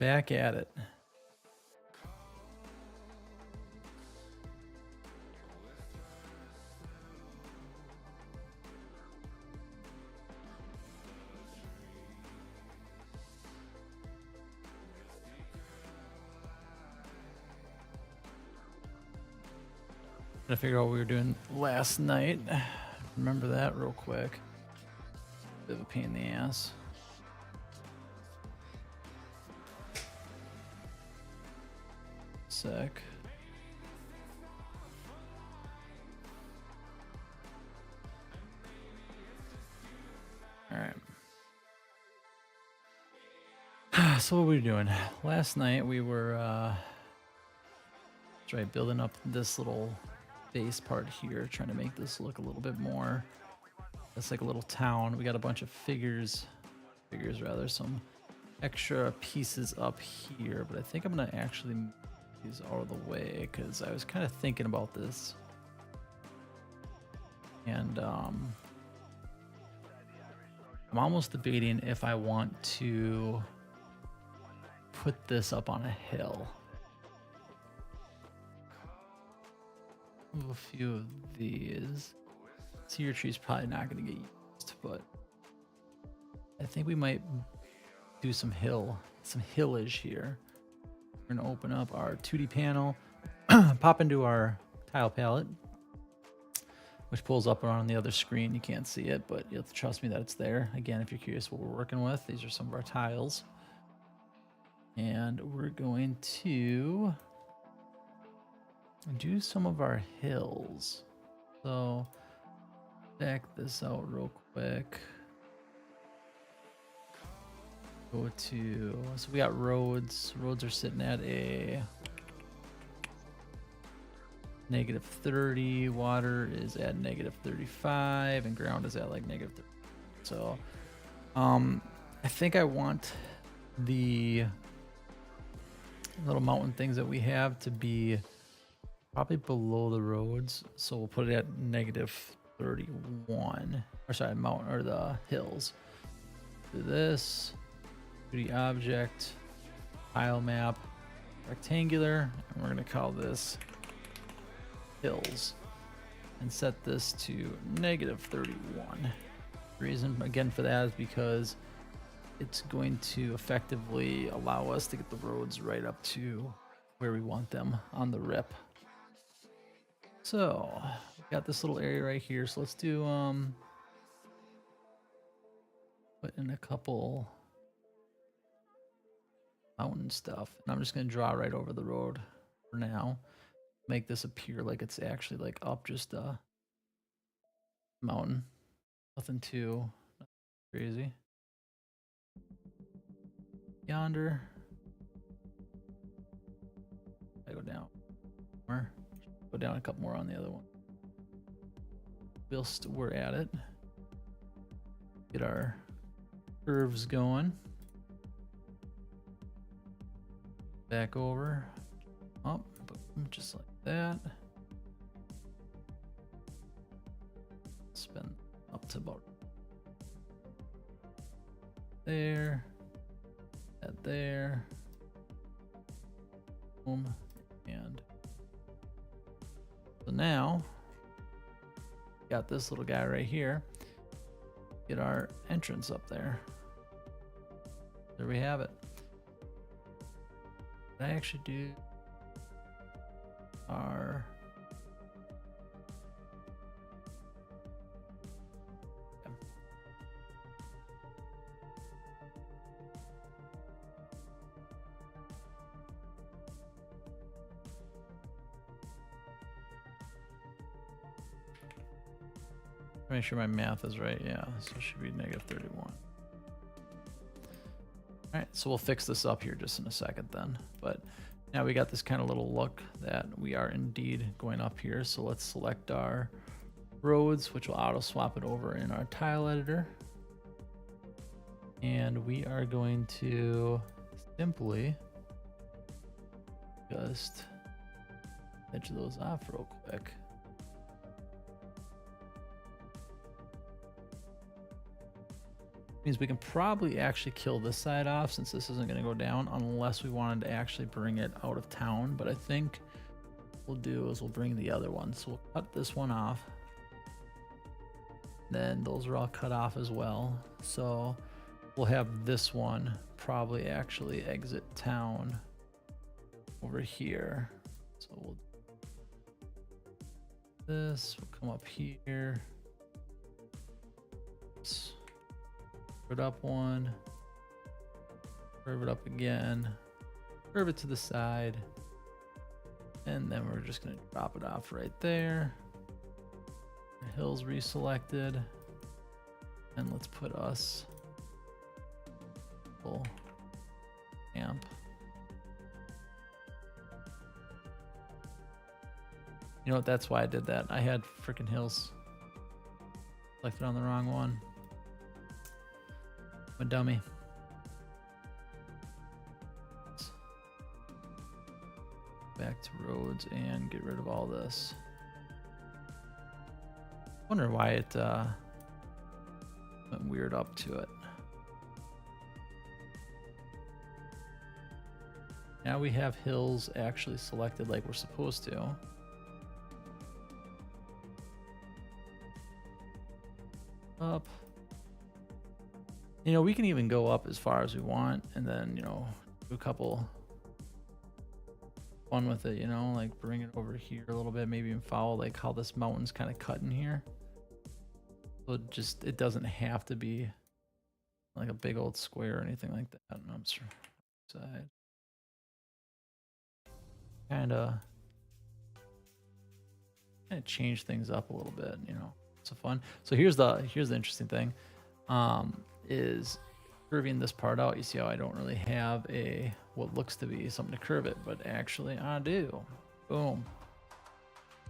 Back at it. Trying to figure out what we were doing last night. Remember that real quick. Bit of a pain in the ass. Sec. All right. So what were we doing last night? We were building up this little base part here, trying to make this look a little bit more. It's like a little town. We got a bunch of figures rather, some extra pieces up here, but I think I'm gonna actually move these out of the way because I was kind of thinking about this, and I'm almost debating if I want to put this up on a hill. Move a few of these. Cedar tree's probably not going to get used, but I think we might do some hillage here. We're going to open up our 2D panel, pop into our tile palette, which pulls up on the other screen. You can't see it, but you have to trust me that it's there. Again, if you're curious what we're working with, these are some of our tiles. And we're going to do some of our hills. So back this out real quick. Go to, so we got roads. Roads are sitting at a -30. Water is at -35, and ground is at like -30. So, I think I want the little mountain things that we have to be probably below the roads. So we'll put it at -31. Or sorry, mountain or the hills. Do this. 2D object, tile map, rectangular, and we're gonna call this hills, and set this to -31. The reason again for that is because it's going to effectively allow us to get the roads right up to where we want them on the rip. So we got this little area right here. So let's do put in a couple mountain stuff, and I'm just going to draw right over the road for now. Make this appear like it's actually like up just a mountain. Nothing too crazy. Yonder. I go down more. Go down a couple more on the other one. Whilst we're at it, get our curves going. Back over, up, just like that. Spin up to about there, that there, boom, and so now got this little guy right here. Get our entrance up there. There we have it. I actually do our make sure my math is right. Yeah, so it should be -31. All right, so we'll fix this up here just in a second then. But now we got this kind of little look that we are indeed going up here. So let's select our roads, which will auto swap it over in our tile editor. And we are going to simply just edge those off real quick. Means we can probably actually kill this side off since this isn't going to go down unless we wanted to actually bring it out of town. But I think what we'll do is we'll bring the other one. So we'll cut this one off. Then those are all cut off as well. So we'll have this one probably actually exit town over here. So we'll this will come up here. Curve it up one, curve it up again, curve it to the side, and then we're just going to drop it off right there. The hill's reselected, and let's put us full camp. You know what? That's why I did that. I had freaking hills selected on the wrong one. I'm a dummy. Back to roads and get rid of all this. Wonder why it went weird up to it. Now we have hills actually selected like we're supposed to. Up. You know, we can even go up as far as we want and then, you know, do a couple fun with it, you know, like bring it over here a little bit, maybe even follow like how this mountain's kind of cut in here. So it doesn't have to be like a big old square or anything like that. I'm sure. Side. Kind of change things up a little bit, you know. It's fun. So here's the interesting thing. Is curving this part out. You see how I don't really have what looks to be something to curve it, but actually I do. Boom.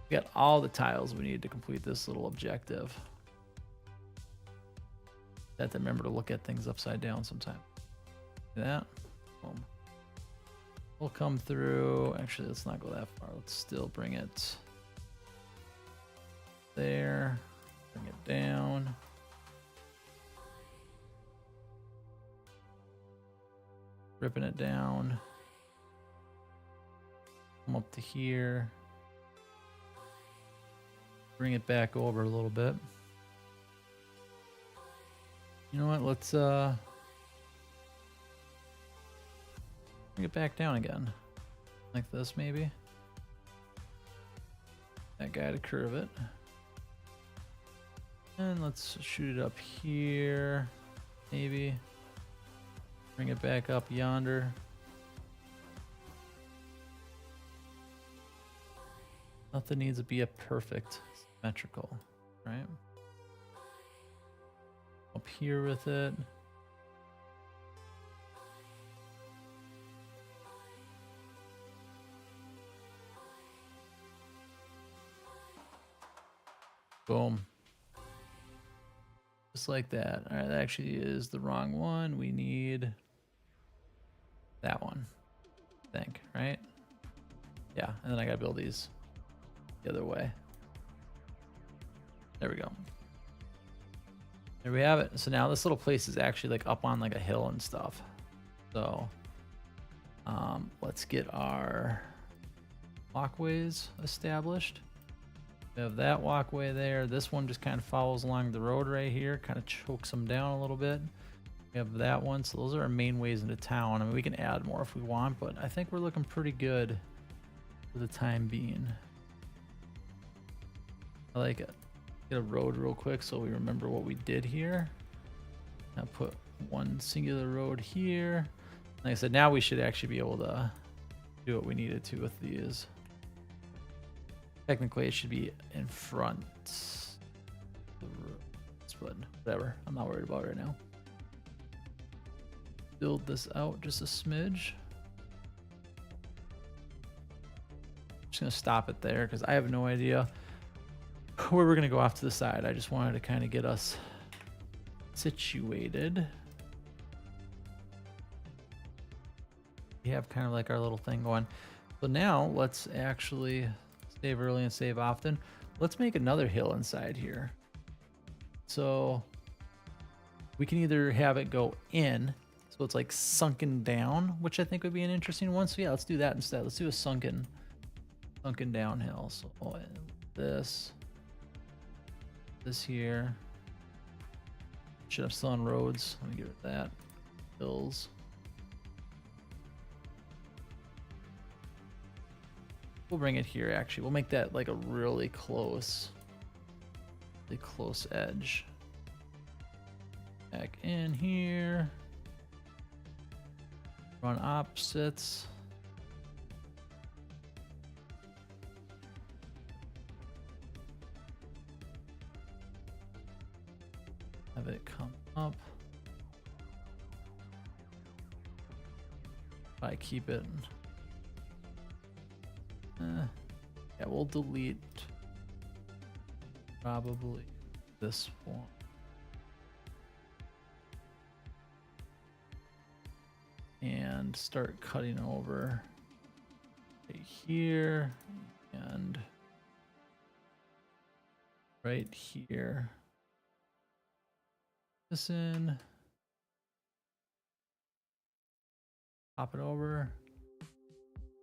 We got all the tiles we need to complete this little objective. Have to remember to look at things upside down sometime. See that? Boom. We'll come through. Actually, let's not go that far. Let's still bring it there. Bring it down. Ripping it down. Come up to here. Bring it back over a little bit. You know what? Let's bring it back down again. Like this, maybe. That guy to curve it. And let's shoot it up here. Maybe. Bring it back up yonder. Nothing needs to be a perfect symmetrical, right? Up here with it. Boom. Just like that. All right, that actually is the wrong one. We need that one, I think, right? Yeah, and then I gotta build these the other way. There we go. There we have it. So now this little place is actually like up on like a hill and stuff. So let's get our walkways established. We have that walkway there. This one just kind of follows along the road right here, kind of chokes them down a little bit. We have that one. So those are our main ways into town. I mean, we can add more if we want, but I think we're looking pretty good for the time being. I like it. Get a road real quick so we remember what we did here. Now put one singular road here. Like I said, now we should actually be able to do what we needed to with these. Technically, it should be in front. But whatever. I'm not worried about it right now. Build this out just a smidge. Just gonna stop it there because I have no idea where we're gonna go off to the side. I just wanted to kind of get us situated. We have kind of like our little thing going. So now let's actually save early and save often. Let's make another hill inside here. So We can either have it go in, so it's like sunken down, which I think would be an interesting one. So yeah, let's do that instead. Let's do a sunken downhill. So this here. Should have still on roads. Let me give it that. Hills. We'll bring it here actually. We'll make that like a really close edge. Back in here. Run opposites. Have it come up. If I keep it. Yeah, we'll delete probably this one. And start cutting over right here and right here. This in. Pop it over.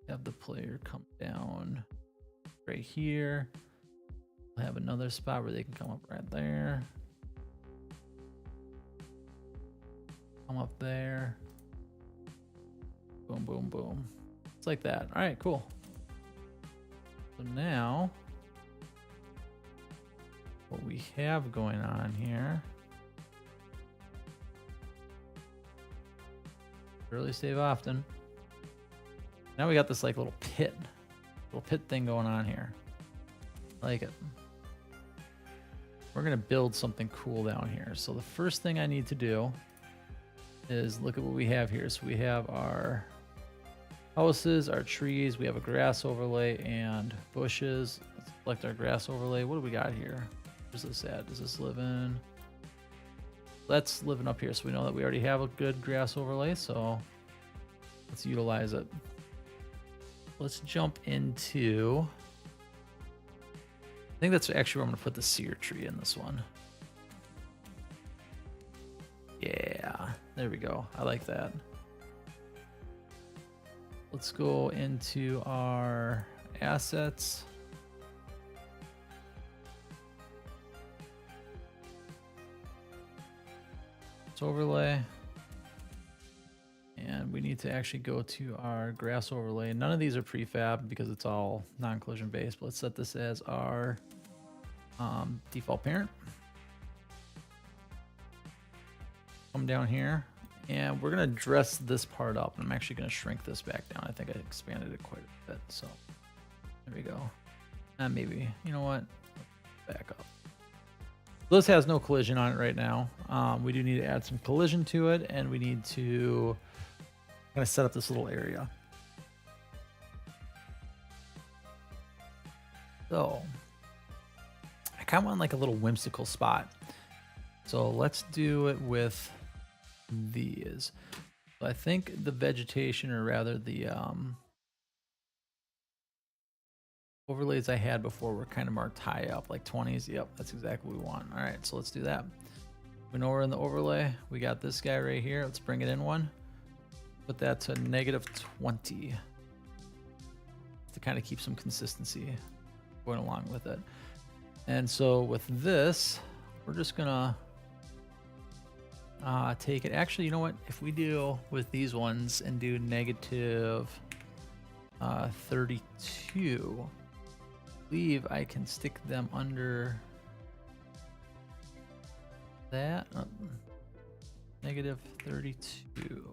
Have the player come down right here. We'll have another spot where they can come up right there. Come up there. Boom, boom, boom. It's like that. All right, cool. So now, what we have going on here. Really save often. Now we got this like little pit thing going on here. I like it. We're gonna build something cool down here. So the first thing I need to do is look at what we have here. So we have our houses, our trees, we have a grass overlay and bushes. Let's select our grass overlay. What do we got here? Where's this at? Does this live in? That's living up here. So we know that we already have a good grass overlay. So let's utilize it. Let's jump into, I think that's actually where I'm gonna put the sear tree in this one. Yeah, there we go. I like that. Let's go into our assets. Let's overlay. And we need to actually go to our grass overlay. None of these are prefab because it's all non-collision based, but let's set this as our default parent. Come down here and we're gonna dress this part up. I'm actually gonna shrink this back down. I think I expanded it quite a bit, so there we go. And maybe, you know what, back up. This has no collision on it right now. We do need to add some collision to it, and we need to kind of set up this little area. So I kind of want like a little whimsical spot. So let's do it with these. So I think the vegetation, or rather the overlays I had before were kind of marked high up, like 20s. Yep, that's exactly what we want. All right, so let's do that. We know we're in the overlay. We got this guy right here. Let's bring it in one. Put that to -20 to kind of keep some consistency going along with it. And so with this, we're just gonna take it. Actually, you know what? If we do with these ones and do -32, I believe I can stick them under that. -32.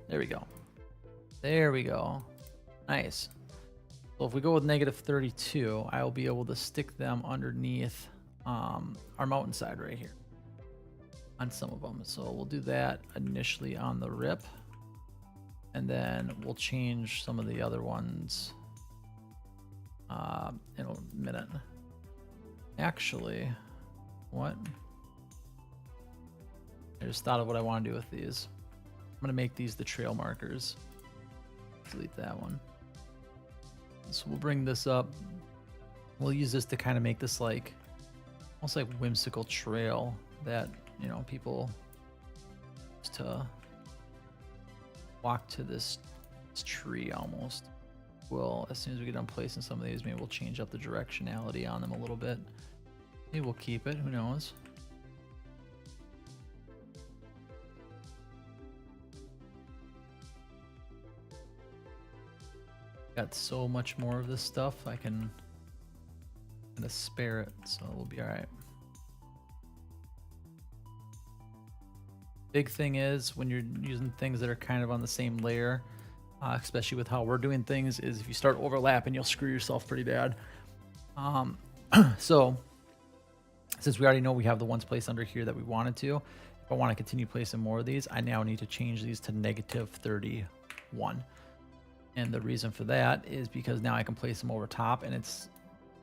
There we go. There we go. Nice. So if we go with -32, I will be able to stick them underneath our mountainside right here on some of them. So we'll do that initially on the rip, and then we'll change some of the other ones in a minute. Actually, what? I just thought of what I want to do with these. I'm gonna make these the trail markers. Delete that one. So we'll bring this up. We'll use this to kind of make this like almost like whimsical trail that you know, people to walk to this tree almost. Well, as soon as we get done placing some of these, maybe we'll change up the directionality on them a little bit. Maybe we'll keep it, who knows. Got so much more of this stuff, I can kind of spare it, so we'll be all right. Big thing is when you're using things that are kind of on the same layer, especially with how we're doing things, is if you start overlapping, you'll screw yourself pretty bad. So since we already know we have the ones placed under here that we wanted to, if I want to continue placing more of these, I now need to change these to -31. And the reason for that is because now I can place them over top and it's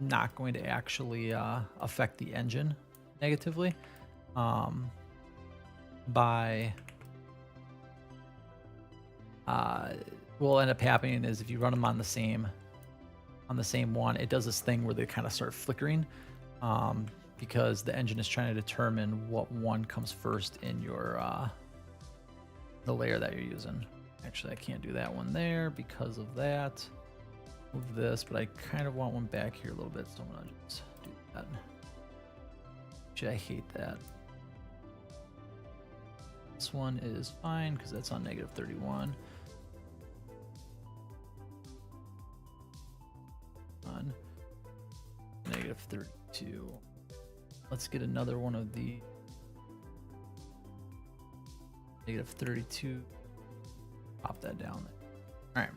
not going to actually affect the engine negatively. What will end up happening is if you run them on the same one, it does this thing where they kind of start flickering, because the engine is trying to determine what one comes first in your the layer that you're using. Actually, I can't do that one there because of that. Move this, but I kind of want one back here a little bit, so I'm gonna just do that. Actually, I hate that. This one is fine because that's on -31. On -32. Let's get another one of the -32. Pop that down there. All right.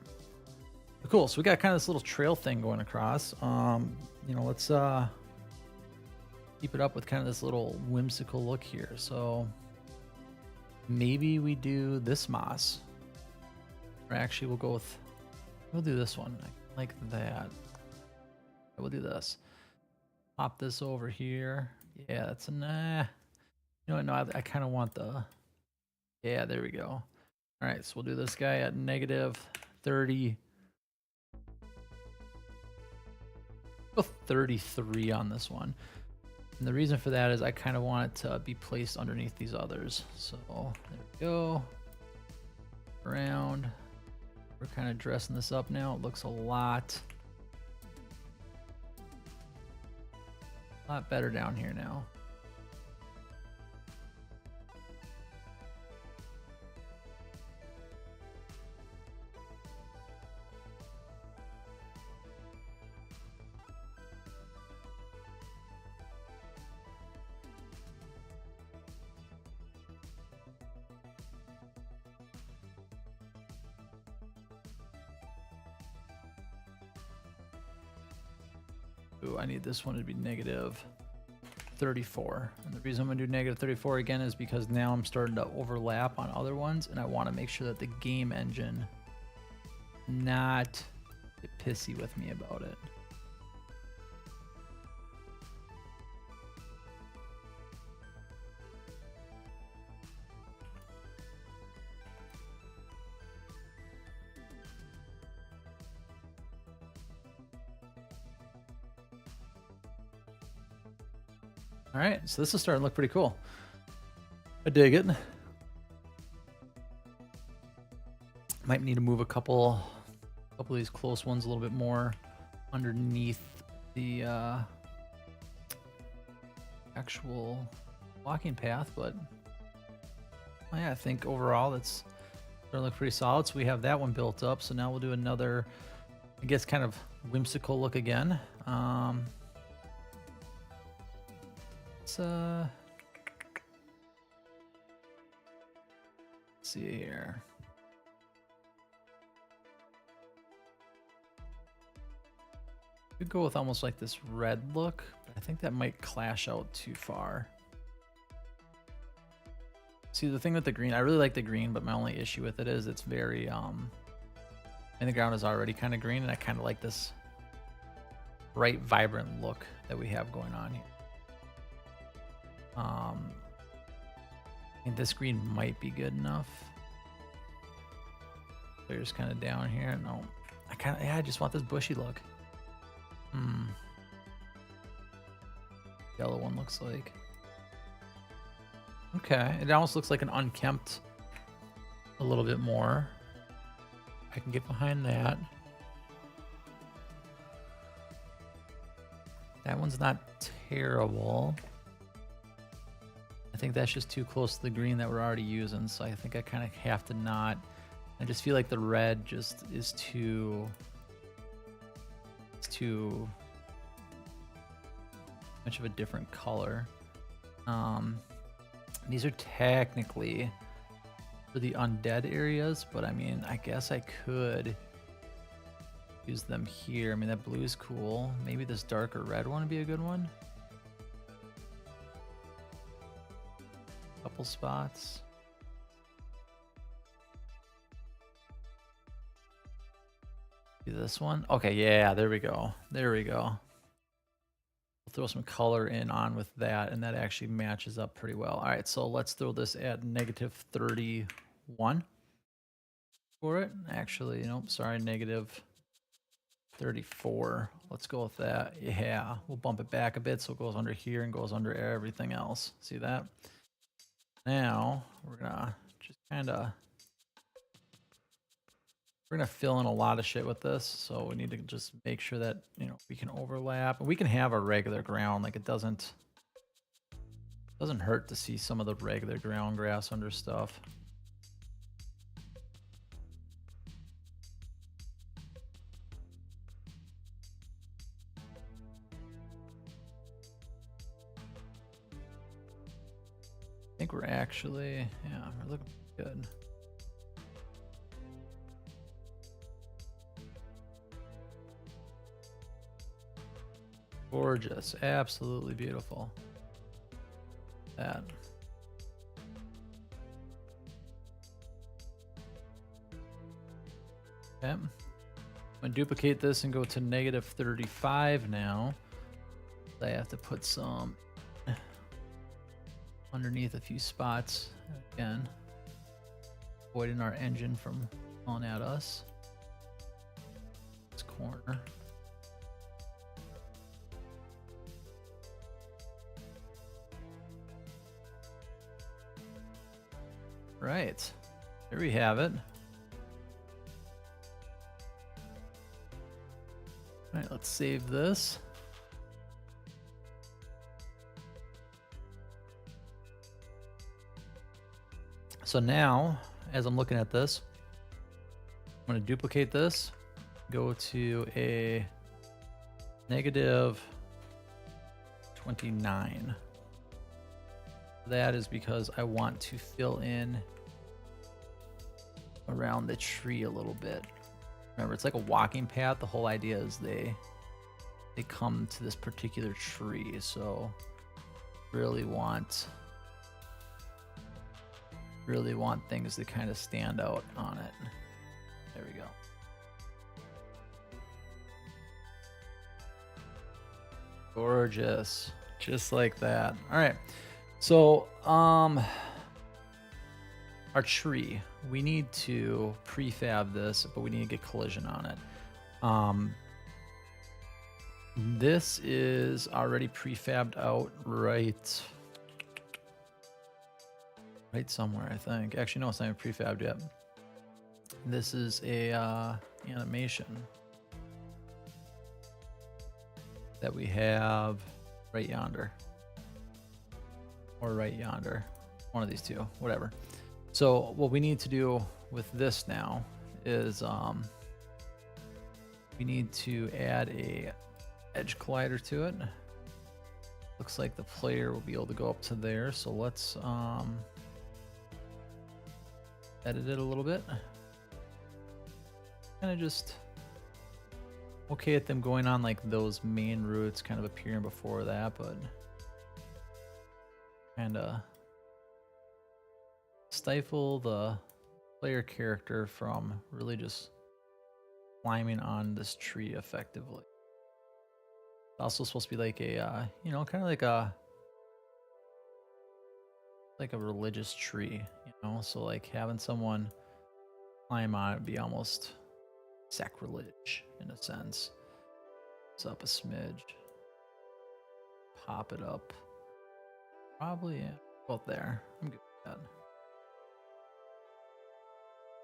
Cool. So we got kind of this little trail thing going across. You know, let's keep it up with kind of this little whimsical look here. So maybe we do this moss, or actually we'll do this one like that. We'll do this. Pop this over here. Yeah, that's a nah. You know what? No, I kind of want the. Yeah, there we go. All right, so we'll do this guy at -30. Go 33 on this one. And the reason for that is I kind of want it to be placed underneath these others. So there we go. Around. We're kind of dressing this up now. It looks a lot better down here now. Ooh, I need this one to be -34. And the reason I'm gonna do -34 again is because now I'm starting to overlap on other ones, and I want to make sure that the game engine not get pissy with me about it. All right, so this is starting to look pretty cool. I dig it. Might need to move a couple of these close ones a little bit more underneath the actual walking path, but yeah, I think overall that's starting to look pretty solid. So we have that one built up. So now we'll do another, I guess, kind of whimsical look again. Let's see here. Could go with almost like this red look, but I think that might clash out too far. See, the thing with the green, I really like the green, but my only issue with it is it's very and the ground is already kind of green, and I kind of like this bright, vibrant look that we have going on here. I think this green might be good enough. There's kind of down here. No, I just want this bushy look. Yellow one looks like. Okay, it almost looks like an unkempt a little bit more. I can get behind that. That one's not terrible. I think that's just too close to the green that we're already using, so I think I kind of have to not. I just feel like the red just is too... It's too much of a different color. These are technically for the undead areas, but I mean, I guess I could use them here. I mean, that blue is cool. Maybe this darker red one would be a good one. Couple spots. Do this one. Okay, yeah, there we go. There we go. We'll throw some color in on with that, and that actually matches up pretty well. All right, so let's throw this at -31 for it. Actually, nope, sorry, -34. Let's go with that. Yeah, we'll bump it back a bit so it goes under here and goes under everything else. See that? Now, we're gonna just kind of... We're gonna fill in a lot of shit with this, so we need to just make sure that, you know, we can overlap. We can have our regular ground, like it doesn't hurt to see some of the regular ground grass under stuff. I think we're actually, yeah, we're looking good. Gorgeous, absolutely beautiful. That. Okay. I'm gonna duplicate this and go to -35 now. I have to put some underneath a few spots again, avoiding our engine from falling at us. This corner. Right, there we have it. All right, let's save this. So now, as I'm looking at this, I'm going to duplicate this, go to a -29. That is because I want to fill in around the tree a little bit. Remember, it's like a walking path. The whole idea is they come to this particular tree, so really want things to kind of stand out on it. There we go. Gorgeous, just like that. All right, so our tree, we need to prefab this, but we need to get collision on it. This is already prefabbed out right somewhere, I think. Actually, no, it's not even prefabbed yet. This is a animation that we have right yonder, or right yonder, one of these two, whatever. So what we need to do with this now is we need to add a edge collider to it. Looks like the player will be able to go up to there, so let's edit it a little bit. Kind of just okay at them going on like those main routes kind of appearing before that, but kind of stifle the player character from really just climbing on this tree effectively. It's also supposed to be like a you know, kind of like a religious tree, you know, so like having someone climb on it would be almost sacrilege in a sense. It's up a smidge, pop it up, probably, yeah. About there. I'm good with that.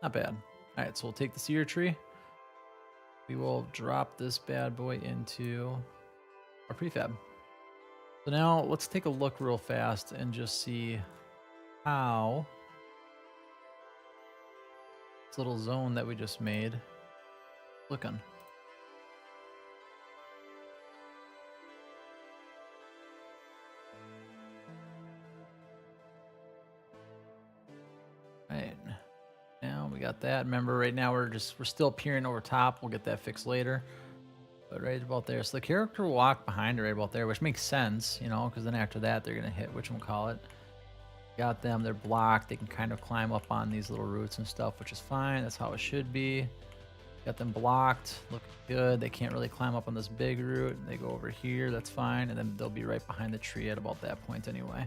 Not bad. All right, so we'll take the cedar tree. We will drop this bad boy into our prefab. So now let's take a look real fast and just see how this little zone that we just made looking. Right. Now we got that. Remember, right now we're still peering over top. We'll get that fixed later. But right about there. So the character will walk behind it right about there, which makes sense, you know, because then after that they're gonna hit whatchamacallit. Got them, they're blocked. They can kind of climb up on these little roots and stuff, which is fine. That's how it should be. Got them blocked, looking good. They can't really climb up on this big root. They go over here, that's fine. And then they'll be right behind the tree at about that point anyway.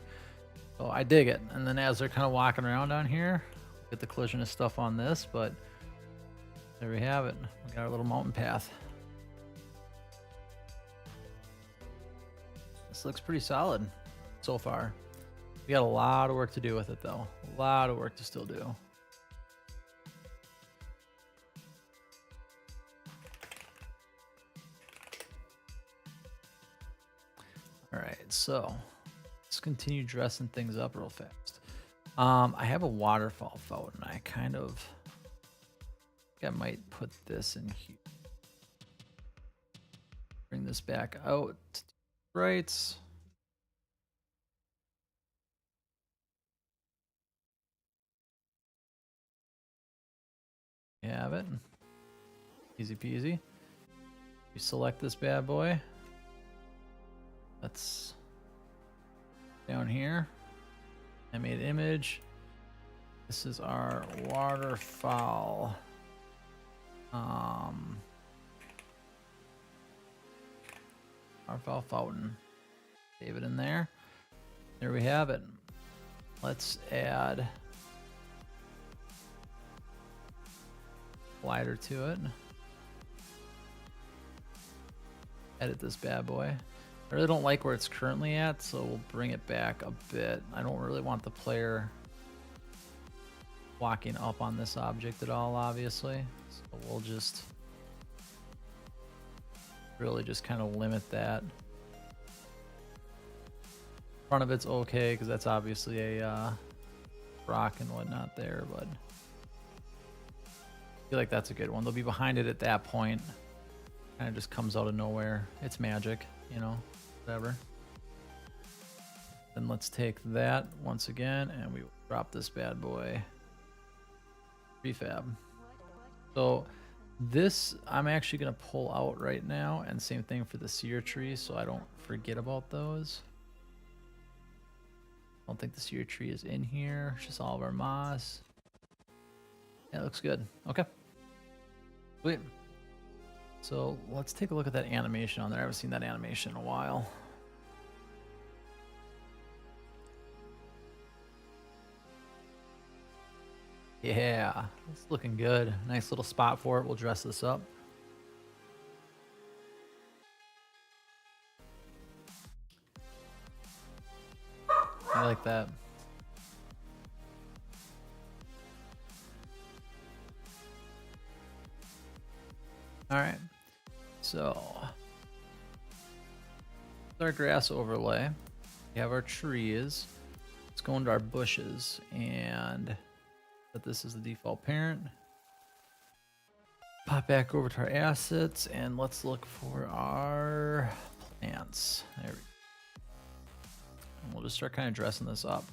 So I dig it. And then as they're kind of walking around down here, get the collision of stuff on this, but there we have it. We got our little mountain path. This looks pretty solid so far. We got a lot of work to do with it though. A lot of work to still do. All right, so let's continue dressing things up real fast. I have a waterfall fountain. I think I might put this in here. Bring this back out. Right. You have it. Easy peasy. You select this bad boy. That's down here. I made image. This is our waterfowl. Waterfowl fountain. Save it in there. There we have it. Let's add glider to it. Edit this bad boy. I really don't like where it's currently at, so we'll bring it back a bit. I don't really want the player walking up on this object at all, obviously. So we'll just really just kind of limit that. Front of it's okay, because that's obviously a rock and whatnot there, but I feel like that's a good one. They'll be behind it at that point. Kind of just comes out of nowhere. It's magic, you know, whatever. Then let's take that once again and we drop this bad boy. Prefab. So this I'm actually going to pull out right now, and same thing for the cedar tree so I don't forget about those. I don't think the cedar tree is in here. It's just all of our moss. Yeah, it looks good. Okay. Sweet. So let's take a look at that animation on there. I haven't seen that animation in a while. Yeah, it's looking good. Nice little spot for it. We'll dress this up. I like that. All right, so our grass overlay. We have our trees. Let's go into our bushes and set this as the default parent. Pop back over to our assets and let's look for our plants. There we go. And we'll just start kind of dressing this up.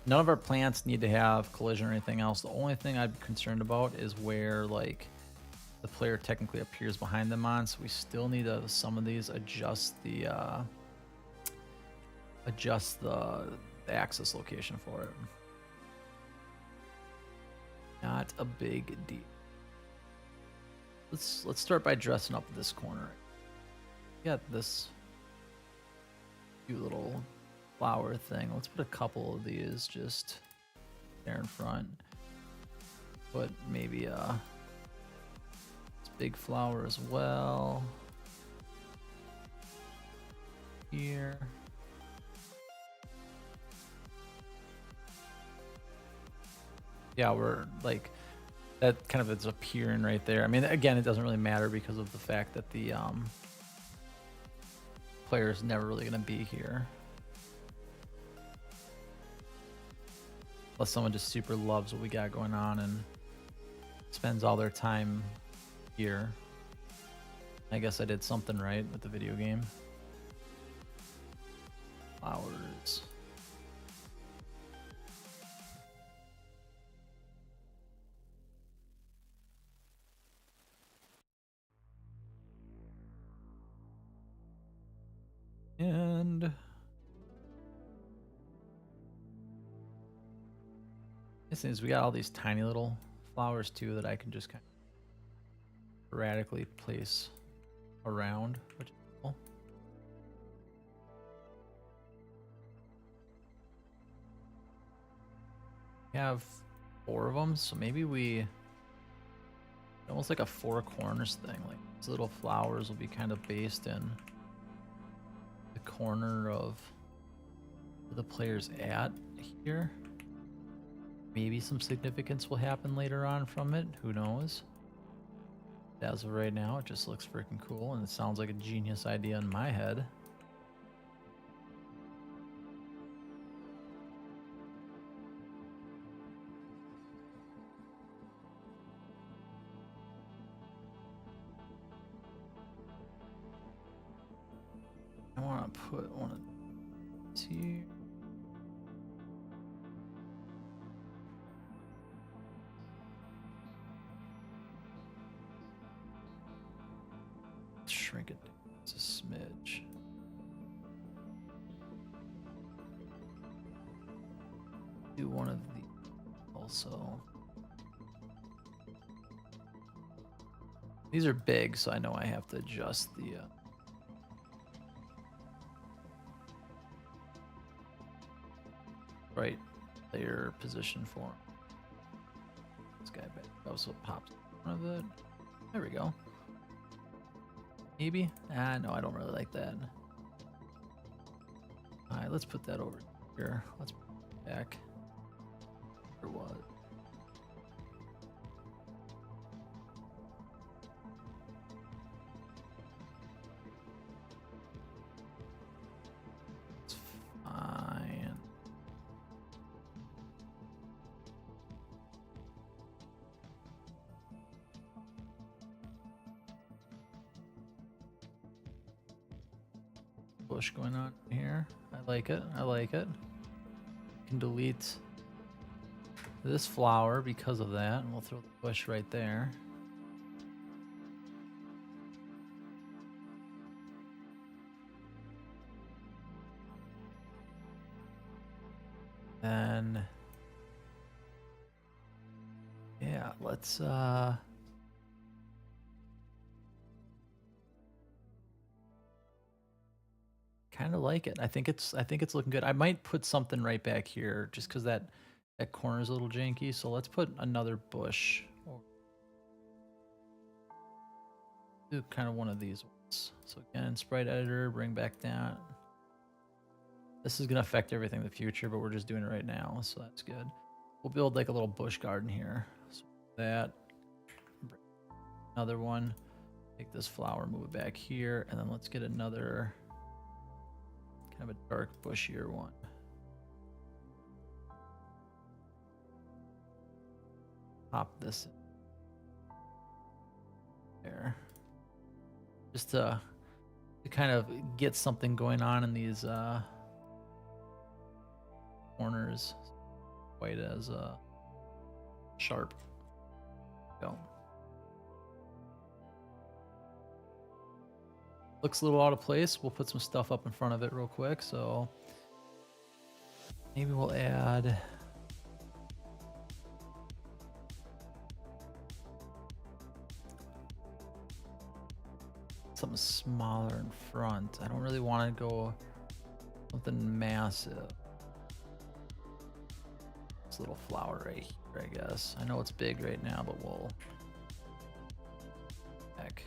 None of our plants need to have collision or anything else. The only thing I'm concerned about is where like the player technically appears behind them on, so we still need to some of these adjust the axis location for it. Not a big deal. Let's start by dressing up this corner. Got this cute little flower thing. Let's put a couple of these just there in front. Put maybe big flower as well. Here. Yeah, we're like that kind of is appearing right there. I mean, again, it doesn't really matter because of the fact that the player's never really gonna be here. Unless someone just super loves what we got going on and spends all their time here. I guess I did something right with the video game. Flowers. And this is, we got all these tiny little flowers too that I can just kind of radically place around, which is cool. We have 4 of them, so maybe we almost like a 4 corners thing. Like these little flowers will be kind of based in the corner of where the player's at here. Maybe some significance will happen later on from it. Who knows? As of right now, it just looks freaking cool, and it sounds like a genius idea in my head. I want to put one of these here. Shrink it down just a smidge. Do one of these also. These are big, so I know I have to adjust the right layer position for him. This guy back also pops in front of it. There we go. Maybe? Ah, no, I don't really like that. Alright, let's put that over here. Let's put it back. Or what? It's fine. Bush going on here. I like it. I like it. Can delete this flower because of that, and we'll throw the bush right there. Then yeah, let's kind of like it. I think it's looking good. I might put something right back here just because that corner is a little janky. So let's put another bush. Do kind of one of these ones. So again, sprite editor, bring back that. This is gonna affect everything in the future, but we're just doing it right now, so that's good. We'll build like a little bush garden here. So that, another one. Take this flower, move it back here, and then let's get another kind of a dark bushier one. Pop this in there, just to kind of get something going on in these corners, quite as sharp. Go. Looks a little out of place. We'll put some stuff up in front of it real quick. So maybe we'll add something smaller in front. I don't really want to go something massive. This little flower right here, I guess. I know it's big right now, but we'll heck.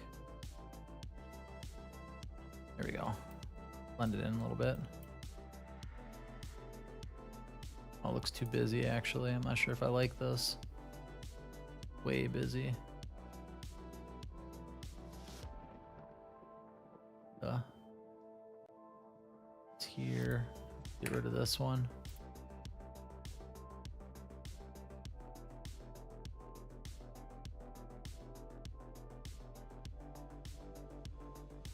There we go. Blend it in a little bit. A it looks too busy actually. I'm not sure if I like this. Way busy. It's here. Get rid of this one.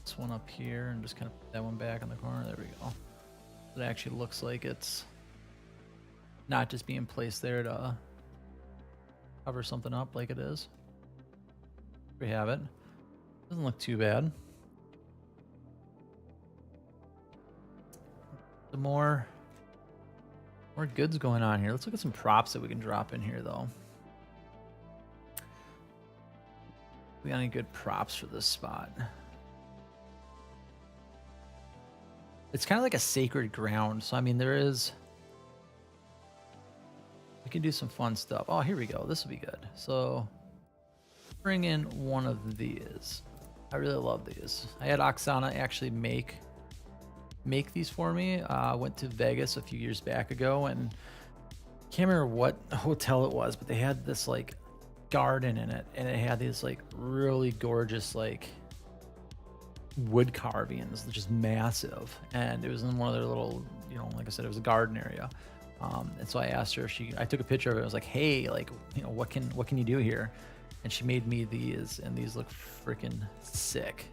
This one up here and just kind of put that one back in the corner. There we go. It actually looks like it's not just being placed there to cover something up like it is. We have it. Doesn't look too bad. Some more goods going on here. Let's look at some props that we can drop in here though. We got any good props for this spot? It's kind of like a sacred ground. So I mean we can do some fun stuff. Oh, here we go. This will be good. So bring in one of these. I really love these. I had Oksana actually make these for me. I went to Vegas a few years back ago and can't remember what hotel it was, but they had this like garden in it and it had these like really gorgeous like wood carvings, just massive. And it was in one of their little, you know, like I said, it was a garden area. And so I asked her if I took a picture of it. I was like, hey, like, you know, what can you do here? And she made me these, and these look freaking sick.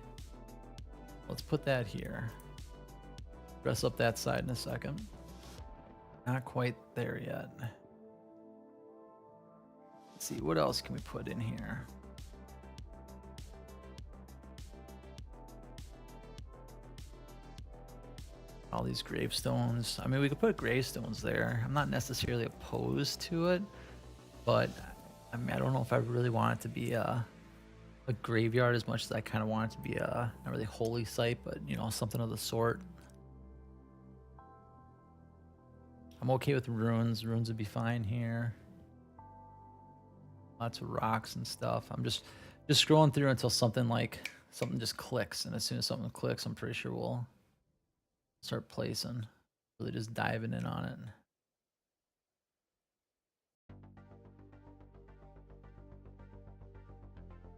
Let's put that here. Dress up that side in a second. Not quite there yet. Let's see, what else can we put in here? All these gravestones. I mean, we could put gravestones there. I'm not necessarily opposed to it, but I mean, I don't know if I really want it to be a graveyard as much as I kind of want it to be a not really holy site, but you know, something of the sort. I'm okay with runes. Runes would be fine here. Lots of rocks and stuff. I'm just scrolling through until something just clicks, and as soon as something clicks, I'm pretty sure we'll start placing. Really just diving in on it.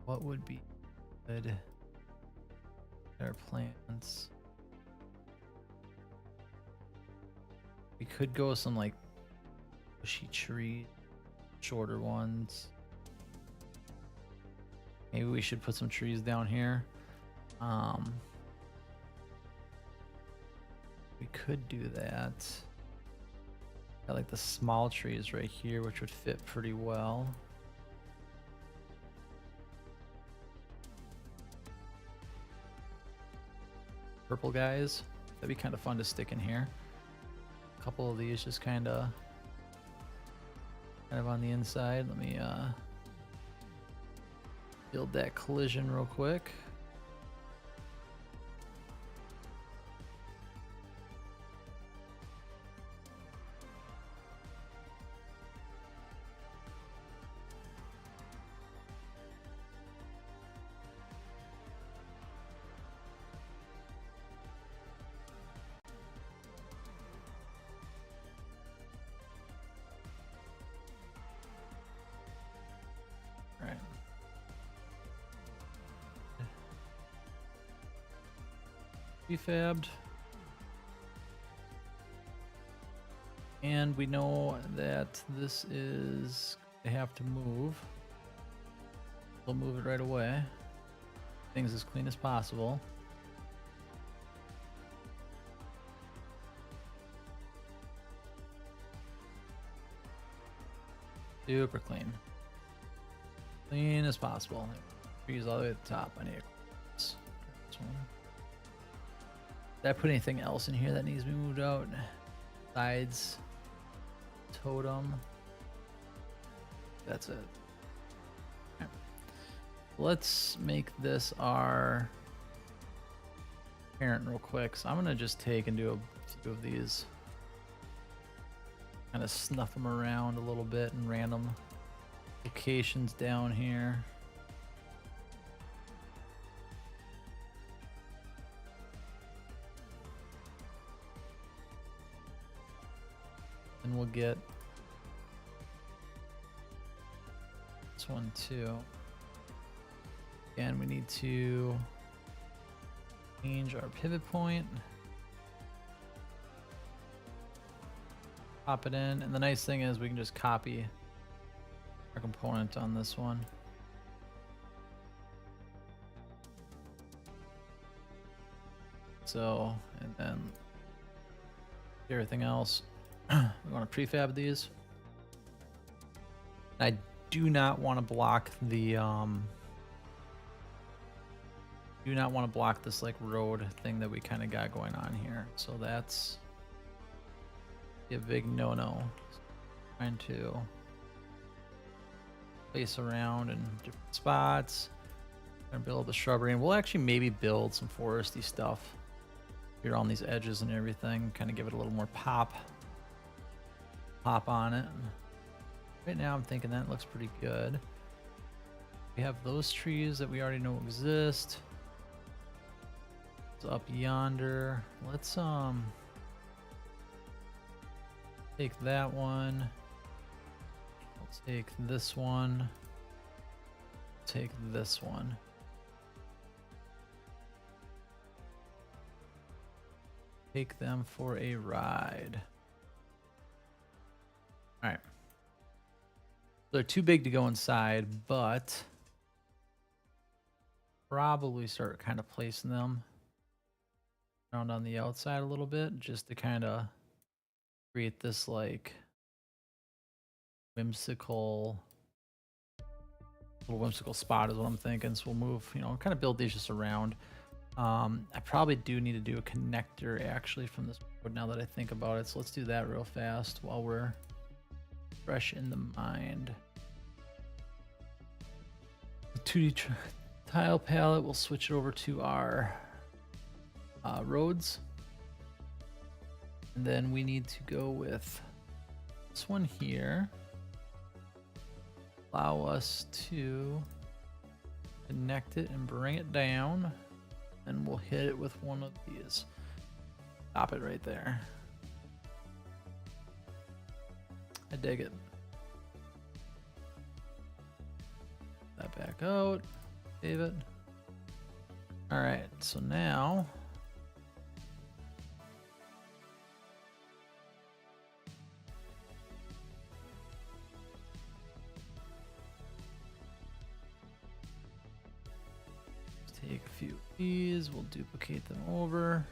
What would be good? There are plants. We could go with some like bushy tree, shorter ones. Maybe we should put some trees down here. We could do that. Got like the small trees right here, which would fit pretty well. Purple guys, that'd be kind of fun to stick in here. A couple of these just kind of on the inside. Let me build that collision real quick. Prefabbed. And we know that this is, they have to move. We'll move it right away. Things as clean as possible. Super clean. Clean as possible. Trees all the way to the top. I need this one. Did I put anything else in here that needs to be moved out? Sides, totem. That's it. Okay. Let's make this our parent real quick. So I'm gonna just take and do a few of these. Kind of snuff them around a little bit in random locations down here. And we'll get This one too. And we need to change our pivot point. Pop it in, and the nice thing is we can just copy our component on this one. So, and then everything else. We want to prefab these. I do not want to block the do not want to block this like road thing that we kind of got going on here. So that's a big no-no. Trying to place around in different spots and build the shrubbery, and we'll actually maybe build some foresty stuff here on these edges and everything, kind of give it a little more pop on it. Right now I'm thinking that looks pretty good. We have those trees that we already know exist. It's up yonder. Let's take that one. Let's take this one. Take this one. Take them for a ride. All right. They're too big to go inside, but probably start kind of placing them around on the outside a little bit, just to kind of create this like whimsical spot is what I'm thinking. So we'll move, you know, kind of build these just around. I probably do need to do a connector actually from this board now that I think about it. So let's do that real fast while we're fresh in the mind. The 2D tile palette, we'll switch it over to our roads. And then we need to go with this one here. Allow us to connect it and bring it down. And we'll hit it with one of these. Stop it right there. I dig it. That back out. Save it. All right, so now take a few of these, we'll duplicate them over.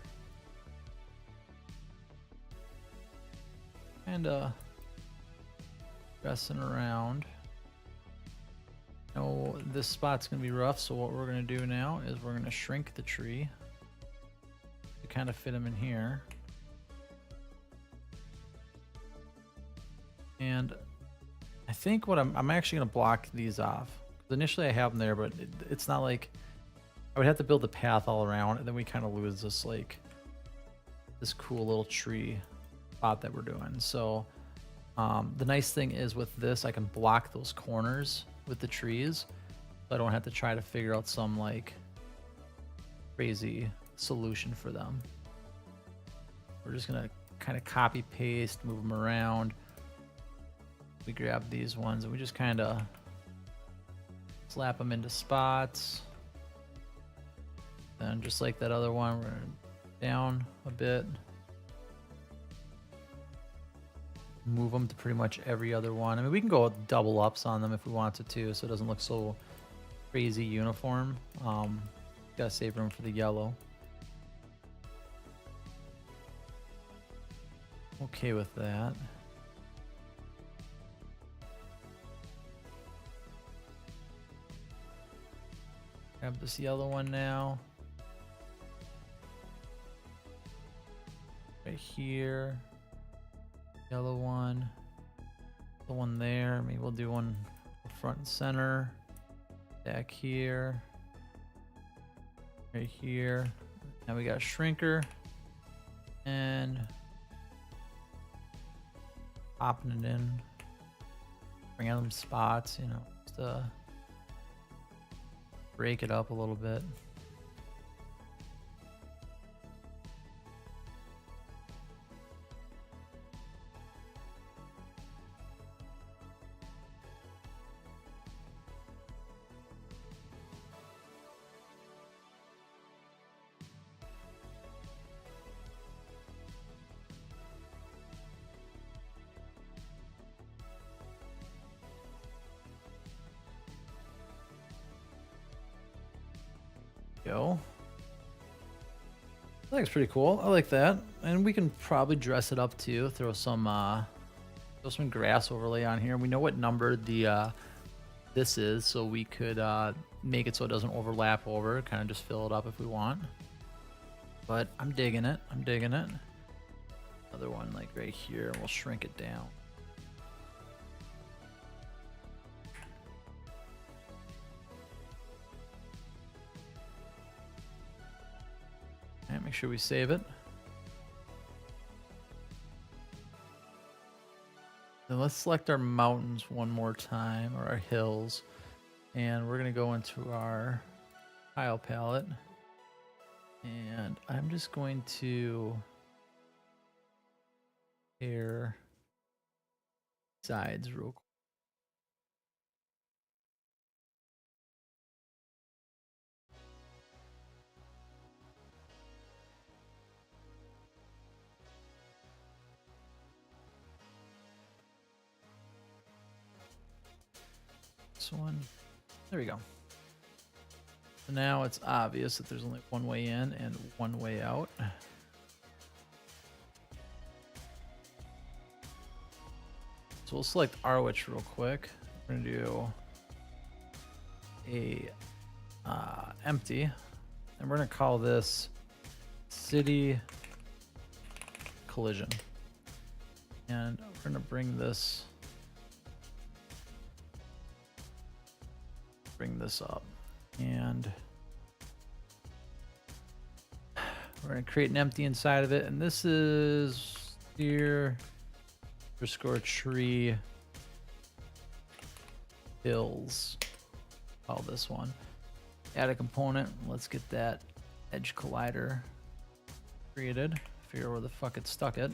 Kinda pressing around. Now this spot's gonna be rough, so what we're gonna do now is we're gonna shrink the tree to kind of fit them in here. And I think what I'm actually gonna block these off. Initially I have them there, but it's not like I would have to build the path all around, and then we kind of lose this like this cool little tree spot that we're doing. So the nice thing is with this, I can block those corners with the trees, so I don't have to try to figure out some like crazy solution for them. We're just gonna kind of copy paste, move them around. We grab these ones and we just kind of slap them into spots. Then just like that other one, we're down a bit. Move them to pretty much every other one. I mean, we can go double ups on them if we wanted to, so it doesn't look so crazy uniform. Gotta save room for the yellow. Okay with that. Grab this yellow one now. Right here. Yellow one. The one there. Maybe we'll do one front and center. Back here. Right here. Now we got a shrinker. And popping it in. Bring out them spots, you know, just to break it up a little bit. Go. I think it's pretty cool. I like that. And we can probably dress it up too. Throw some grass overlay on here. We know what number the this is, so we could make it so it doesn't overlap over. Kind of just fill it up if we want. But I'm digging it. I'm digging it. Another one like right here. We'll shrink it down. Alright, make sure we save it. Then let's select our mountains one more time, or our hills. And we're gonna go into our tile palette. And I'm just going to pair sides real quick. This one. There we go. So now it's obvious that there's only one way in and one way out. So we'll select RoS real quick. We're gonna do a empty, and we're gonna call this city collision. And we're gonna bring this up, and we're gonna create an empty inside of it, and this is here underscore tree hills. Call this one. Add a component. Let's get that edge collider created. Figure where the fuck it stuck it.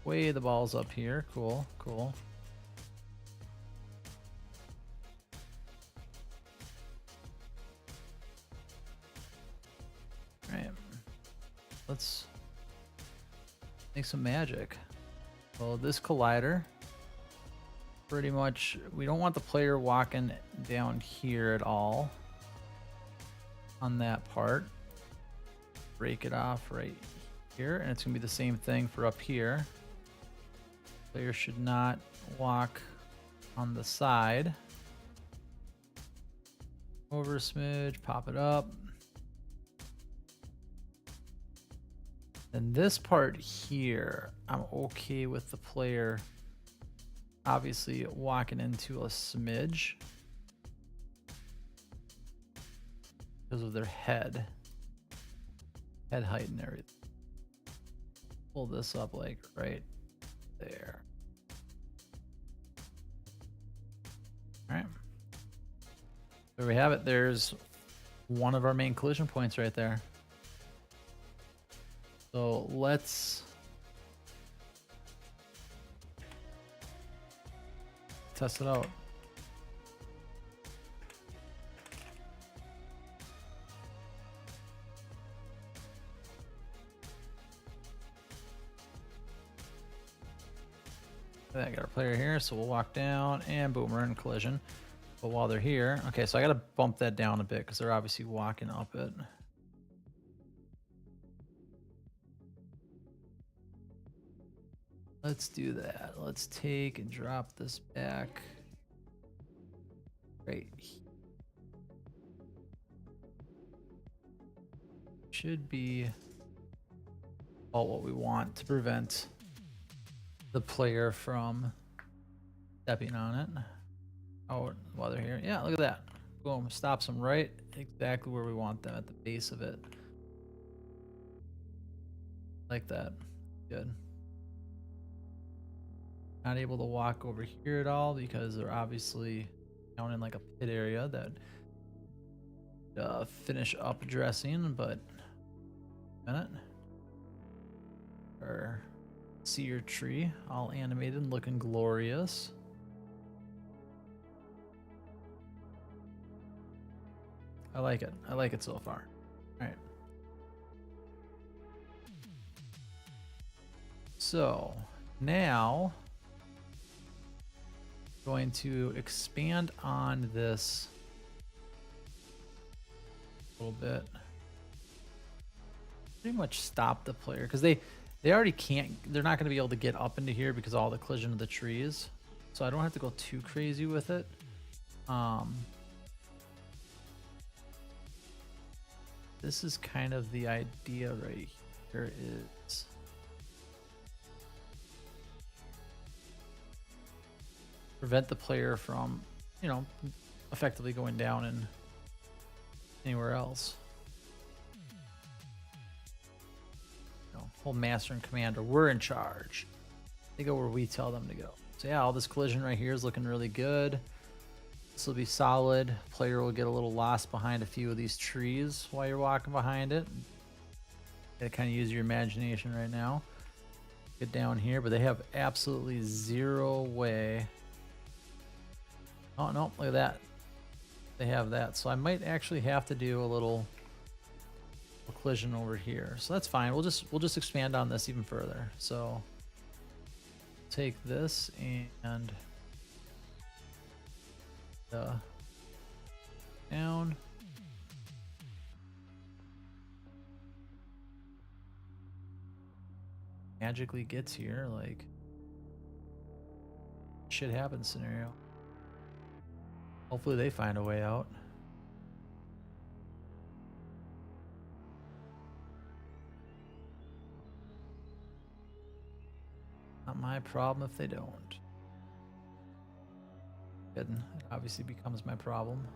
Way the ball's up here. Cool, cool. Alright. Let's make some magic. Well, this collider, pretty much, we don't want the player walking down here at all on that part. Break it off right here, and it's gonna be the same thing for up here. Player should not walk on the side. Over a smidge, pop it up. And this part here, I'm okay with the player obviously walking into a smidge because of their head height and everything. Pull this up like right there. All right. There we have it. There's one of our main collision points right there. So let's test it out. I got our player here, so we'll walk down and boom, we're in collision. But while they're here, okay, so I gotta bump that down a bit because they're obviously walking up it. Let's do that. Let's take and drop this back right here. Should be all what we want to prevent the player from stepping on it. Oh, while they're here. Yeah, look at that. Boom, stops them right exactly where we want them, at the base of it. Like that. Good. Not able to walk over here at all because they're obviously down in like a pit area that finish up dressing, but a minute. Or see your tree all animated, looking glorious. I like it. I like it so far. All right. So now going to expand on this a little bit. Pretty much stop the player because they already can't. They're not going to be able to get up into here because of all the collision of the trees. So I don't have to go too crazy with it. This is kind of the idea right here is prevent the player from, you know, effectively going down and anywhere else. You know, whole master and commander, we're in charge. They go where we tell them to go. So yeah, all this collision right here is looking really good. This will be solid. Player will get a little lost behind a few of these trees while you're walking behind it. You gotta kind of use your imagination right now. Get down here, but they have absolutely zero way. Oh no, look at that. They have that. So I might actually have to do a little collision over here. So that's fine. We'll just expand on this even further. So take this and down. Magically gets here, like shit happens scenario. Hopefully they find a way out. Not my problem if they don't. It obviously becomes my problem.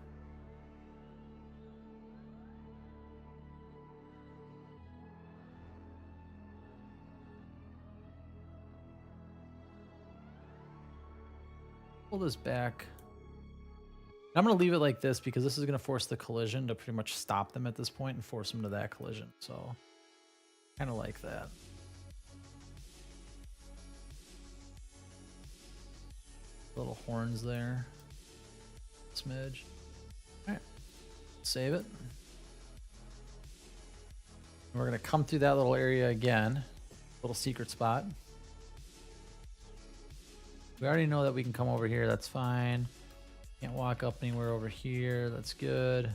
Pull this back. I'm going to leave it like this because this is going to force the collision to pretty much stop them at this point and force them to that collision. So kind of like that. Little horns there. Smidge. All right. Save it. And we're going to come through that little area again. Little secret spot. We already know that we can come over here. That's fine. Can't walk up anywhere over here. That's good.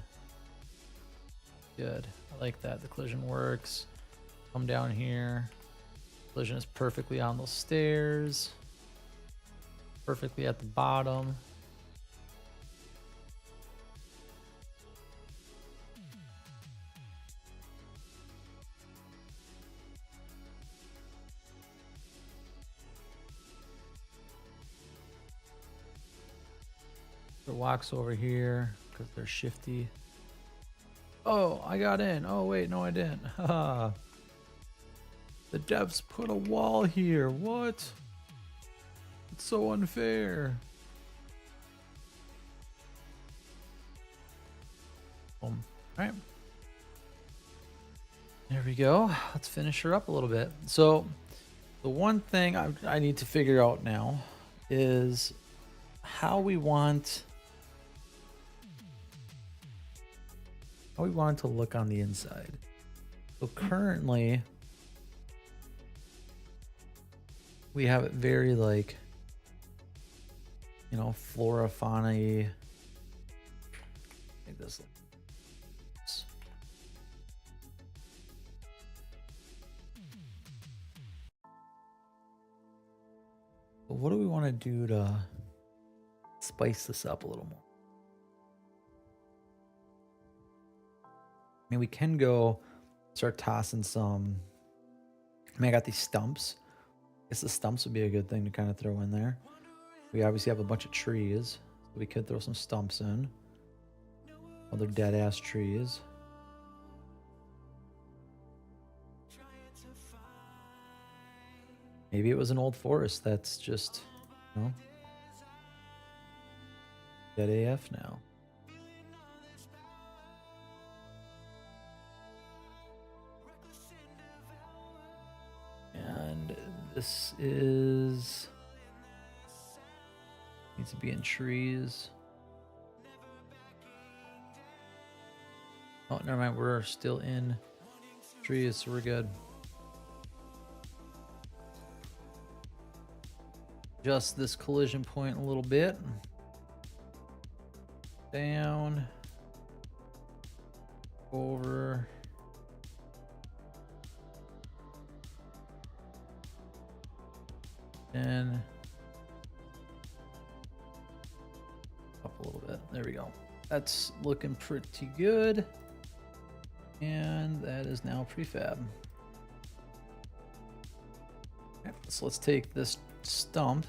Good. I like that. The collision works. Come down here. Collision is perfectly on those stairs. Perfectly at the bottom. Walks over here because they're shifty. Oh, I got in. Oh, wait, no, I didn't. The devs put a wall here. What? It's so unfair. All right. There we go. Let's finish her up a little bit. So the one thing I need to figure out now is how we want it to look on the inside. So currently we have it very like, you know, flora, fauna-y. Like this. But what do we want to do to spice this up a little more? I mean, we can go start tossing some. I mean, I got these stumps. I guess the stumps would be a good thing to kind of throw in there. We obviously have a bunch of trees. So we could throw some stumps in. Other dead ass trees. Maybe it was an old forest that's just, you know, dead AF now. And this is needs to be in trees. Oh, never mind. We're still in trees, so we're good. Adjust this collision point a little bit. Down. over. And up a little bit. There we go. That's looking pretty good. And that is now prefab. Okay, so let's take this stump.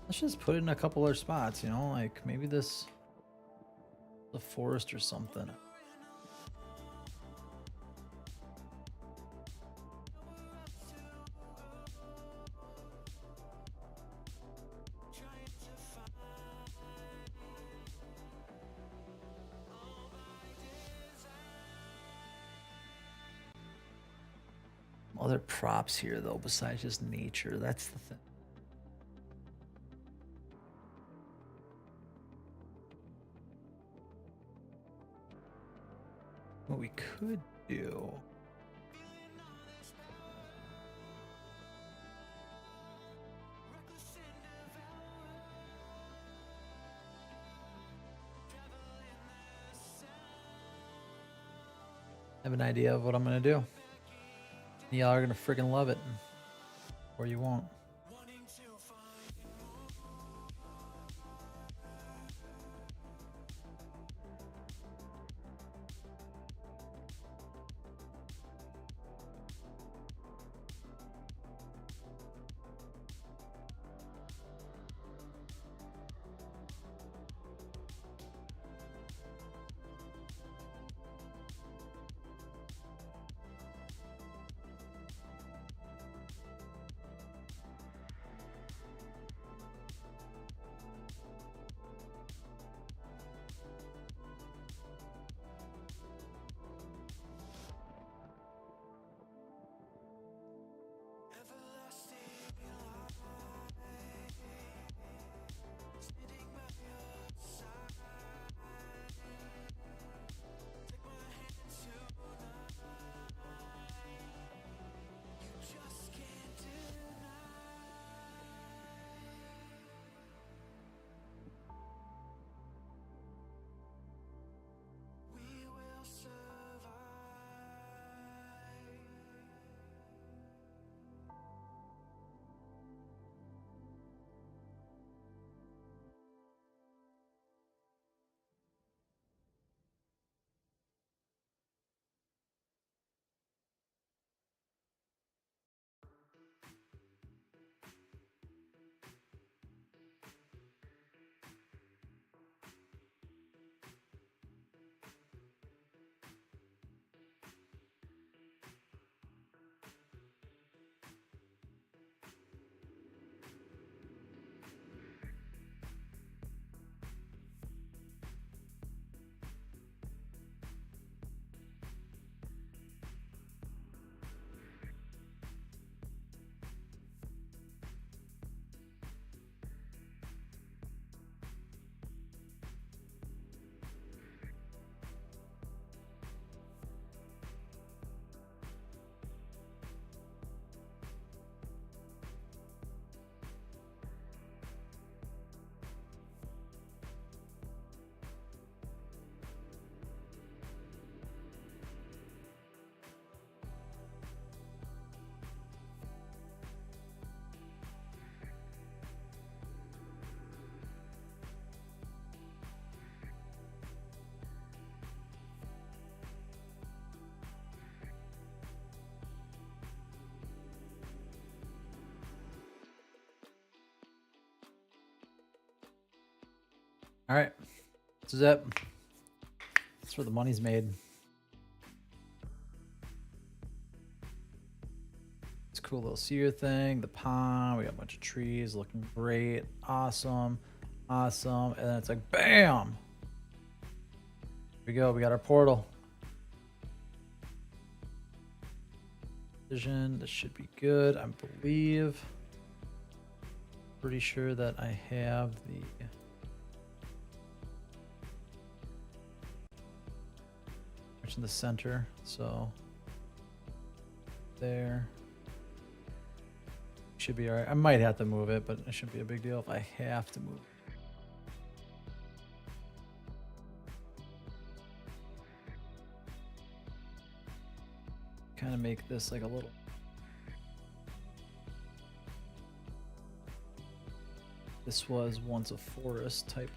Let's just put it in a couple other spots, you know, like maybe this, the forest or something. Other props here though, besides just nature. That's the thing. What we could do. I have an idea of what I'm gonna do. Y'all are gonna freaking love it, or you won't. All right, this is it. That's where the money's made. It's a cool little seer thing. The pond. We got a bunch of trees looking great. Awesome. Awesome. And then it's like, bam! Here we go. We got our portal. Vision. This should be good, I believe. Pretty sure that I have the... in the center, so there should be all right. I might have to move it, but it shouldn't be a big deal if I have to move it. kind of make this like a little. This was once a forest type.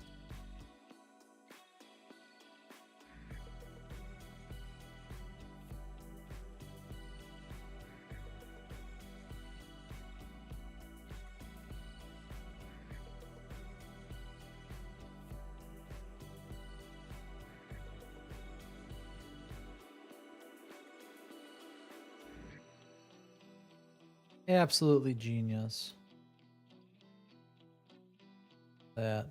Absolutely genius. That.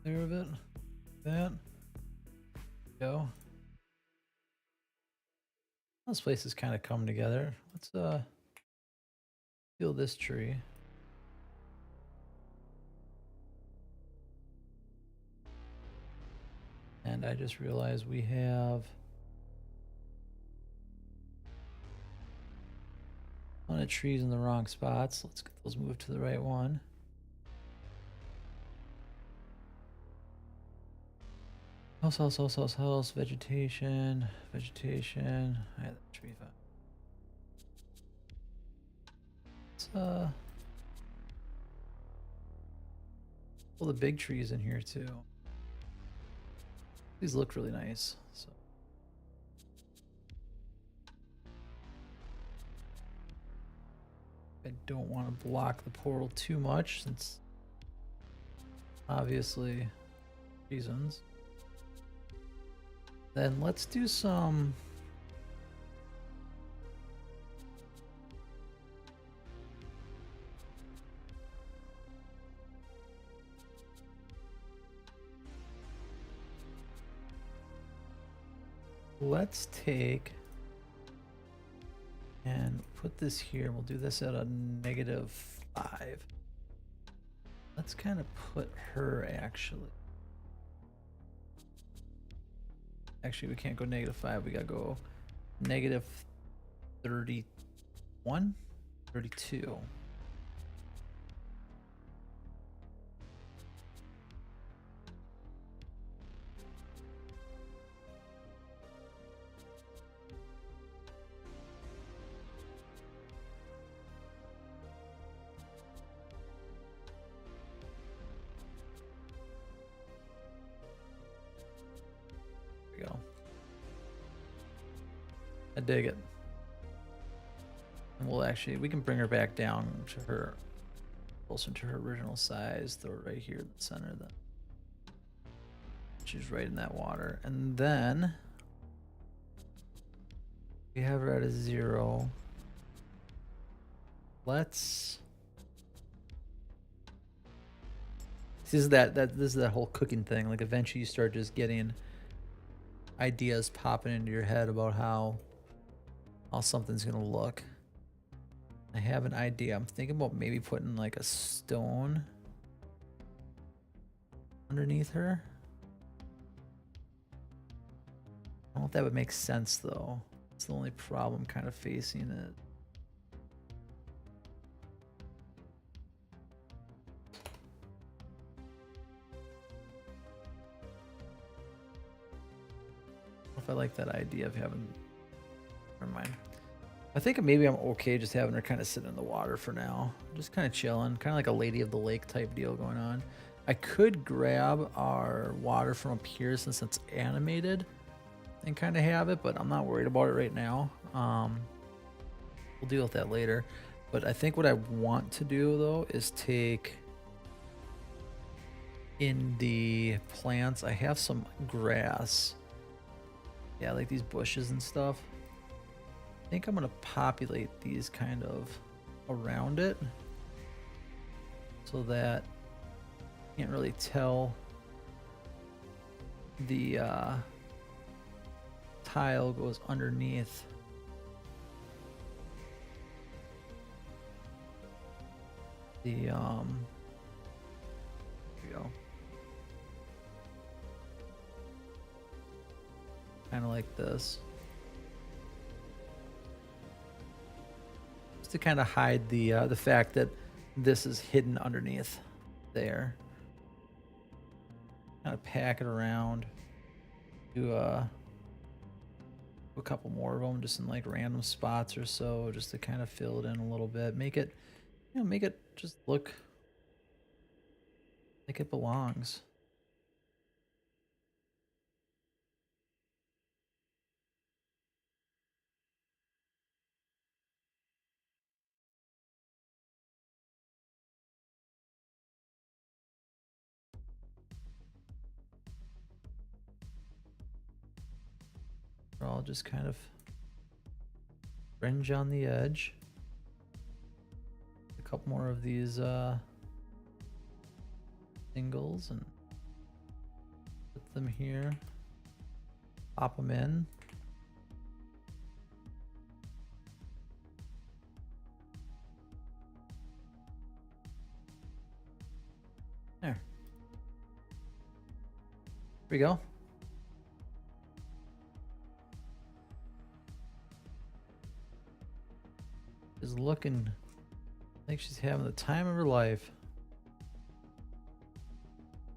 There of it. That. Go. This place is kind of come together. Let's steal this tree. And I just realized we have a ton of trees in the wrong spots. Let's get those moved to the right one. House, vegetation. I had that tree found. Let's pull the big trees in here too. These look really nice. So I don't want to block the portal too much since obviously reasons. Then let's do some let's take and put this here. We'll do this at a -5. Let's kind of put her actually. Actually, we can't go -5. We gotta go -31, 32. Go. I dig it. And we can bring her back down to her, closer to her original size. Throw it right here in the center then. She's right in that water. And then we have her at a 0. Let's this is that whole cooking thing. Like eventually you start just getting ideas popping into your head about how something's gonna look. I have an idea. I'm thinking about maybe putting like a stone underneath her. I don't know if that would make sense though. It's the only problem kind of facing it. I like that idea of having. Never mind. I think maybe I'm okay just having her kind of sit in the water for now. Just kind of chilling, kind of like a Lady of the Lake type deal going on. I could grab our water from up here since it's animated and kind of have it, but I'm not worried about it right now. We'll deal with that later. But I think what I want to do though is take in the plants. I have some grass. Yeah, like these bushes and stuff. I think I'm gonna populate these kind of around it so that Can't really tell the tile goes underneath. The here we go. Kind of like this. Just to kind of hide the fact that this is hidden underneath there. Kind of pack it around. Do a couple more of them just in like random spots or so, just to kind of fill it in a little bit. Make it, you know, make it just look like it belongs. I'll just kind of fringe on the edge. A couple more of these singles and put them here. Pop them in. There. Here we go. Is looking like she's having the time of her life.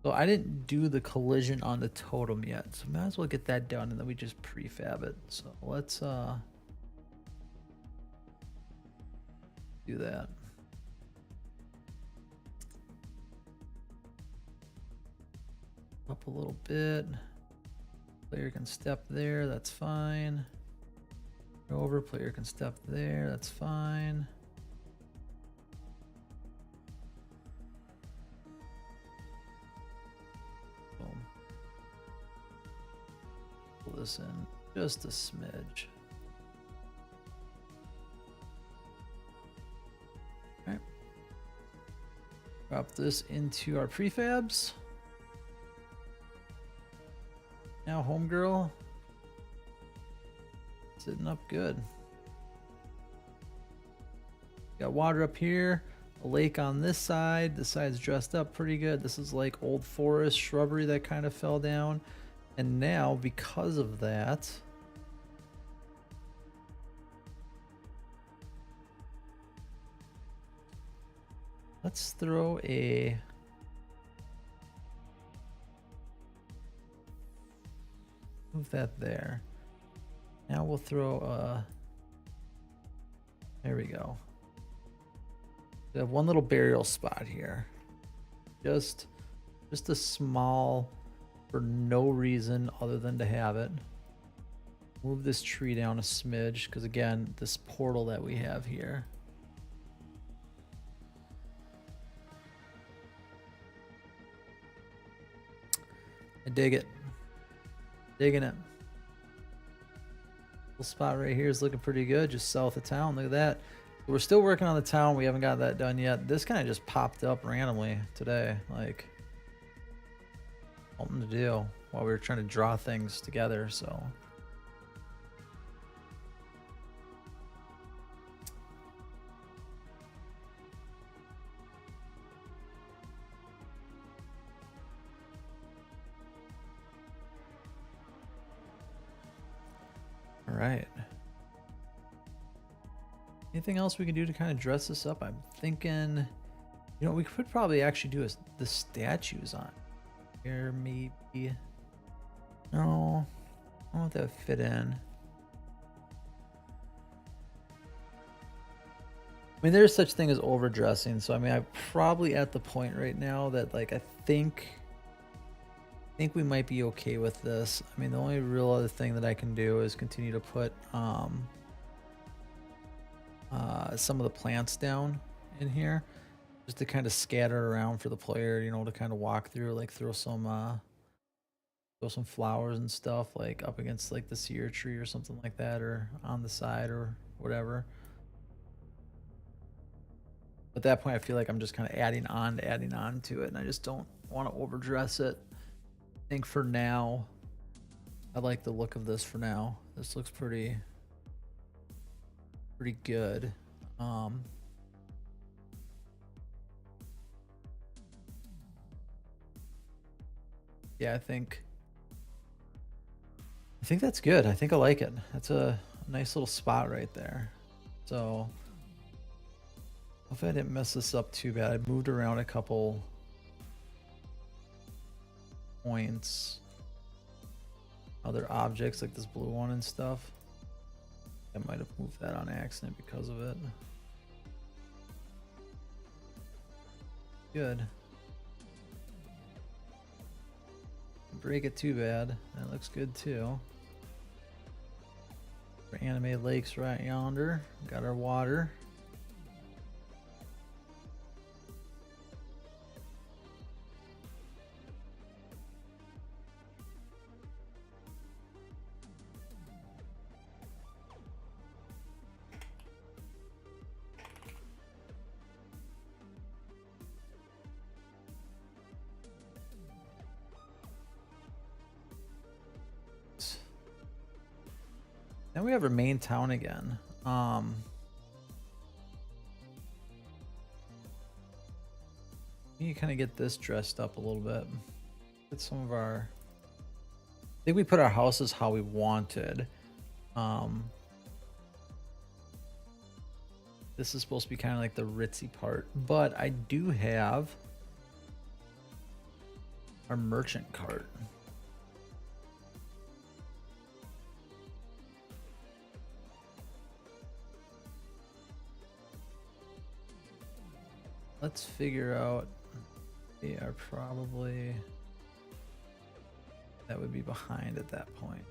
So I didn't do the collision on the totem yet, so might as well get that done and then we just prefab it. So let's do that. Up a little bit. Player can step there, that's fine. Over, player can step there, that's fine. Boom. Pull this in just a smidge. All right. Drop this into our prefabs. Now, homegirl. Sitting up good. Got water up here, a lake on this side. This side's dressed up pretty good. This is like old forest shrubbery that kind of fell down. And now, because of that, let's throw a move that there. Now we'll throw a, there we go. We have one little burial spot here. Just a small, for no reason other than to have it. Move this tree down a smidge, because again, this portal that we have here. I dig it. Digging it. Spot right here is looking pretty good, just south of town. Look at that. We're still working on the town. We haven't got that done yet. This kind of just popped up randomly today, like something to do while we were trying to draw things together. So all right. Anything else we can do to kind of dress this up? I'm thinking, you know, we could probably actually do the statues on here, maybe. No, I don't want that to fit in. I mean, there's such thing as overdressing, so I mean, I'm probably at the point right now that like I think we might be okay with this. I mean, the only real other thing that I can do is continue to put some of the plants down in here, just to kind of scatter around for the player, you know, to kind of walk through, like throw some flowers and stuff like up against like the cedar tree or something like that, or on the side or whatever. At that point, I feel like I'm just kind of adding on to it, and I just don't want to overdress it. I think for now, I like the look of this for now. This looks pretty good. Yeah, I think that's good. I think I like it. That's a nice little spot right there. So hopefully I didn't mess this up too bad. I moved around a couple points. Other objects like this blue one and stuff. I might have moved that on accident because of it. Good. Break it too bad. That looks good too. Our animated lakes right yonder. Got our water. Then we have our main town again. We need to kind of get this dressed up a little bit. Get some of our... I think we put our houses how we wanted. This is supposed to be kind of like the ritzy part, but I do have our merchant cart. Let's figure out, they are probably, that would be behind at that point.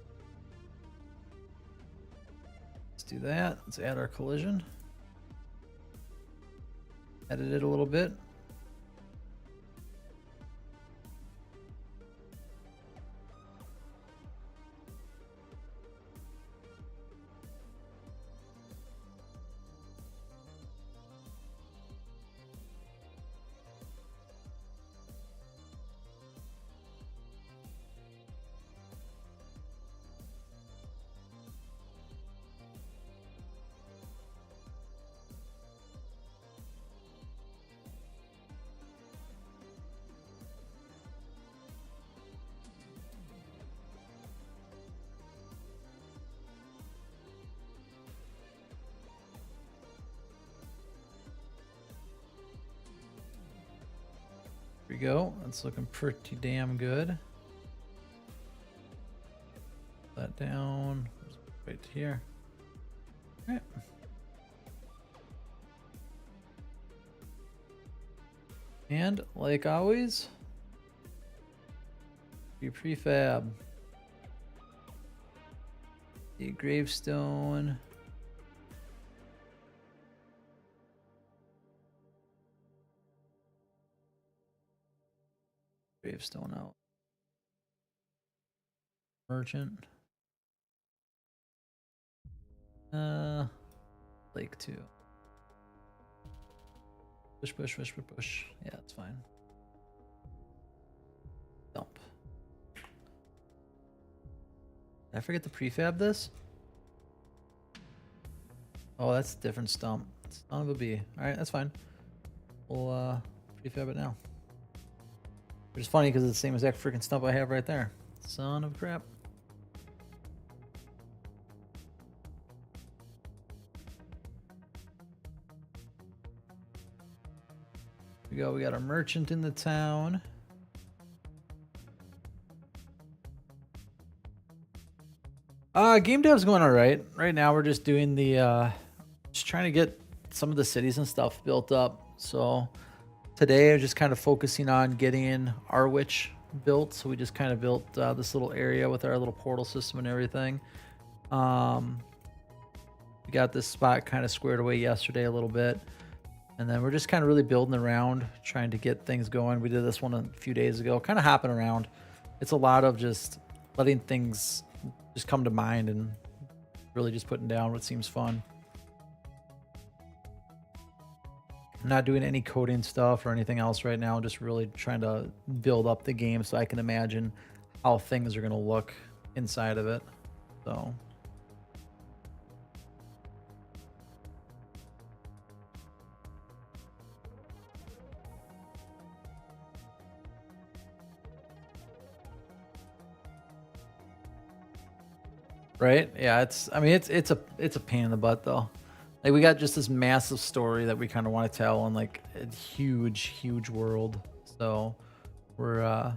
Let's do that. Let's add our collision. Edit it a little bit. Here we go. That's looking pretty damn good. That down. Right here. All right. And like always, your prefab. The gravestone. Gravestone out. Merchant. Lake 2. Push, push, push, push, push. Yeah, it's fine. Dump. Did I forget to prefab this? Oh, that's a different stump. Son of a bee. Alright, that's fine. We'll prefab it now. Which is funny because it's the same exact freaking stump I have right there. Son of crap. Here we go. We got our merchant in the town. Game dev's going all right. Right now we're just doing the just trying to get some of the cities and stuff built up. So today I'm just kind of focusing on getting Arwich built. So we just kind of built this little area with our little portal system and everything. We got this spot kind of squared away yesterday a little bit. And then we're just kind of really building around, trying to get things going. We did this one a few days ago, kind of hopping around. It's a lot of just letting things just come to mind and really just putting down what seems fun. Not doing any coding stuff or anything else right now. Just really trying to build up the game so I can imagine how things are going to look inside of it. So, right? Yeah, I mean it's a pain in the butt though. Like we got just this massive story that we kind of want to tell and like a huge world. So, we're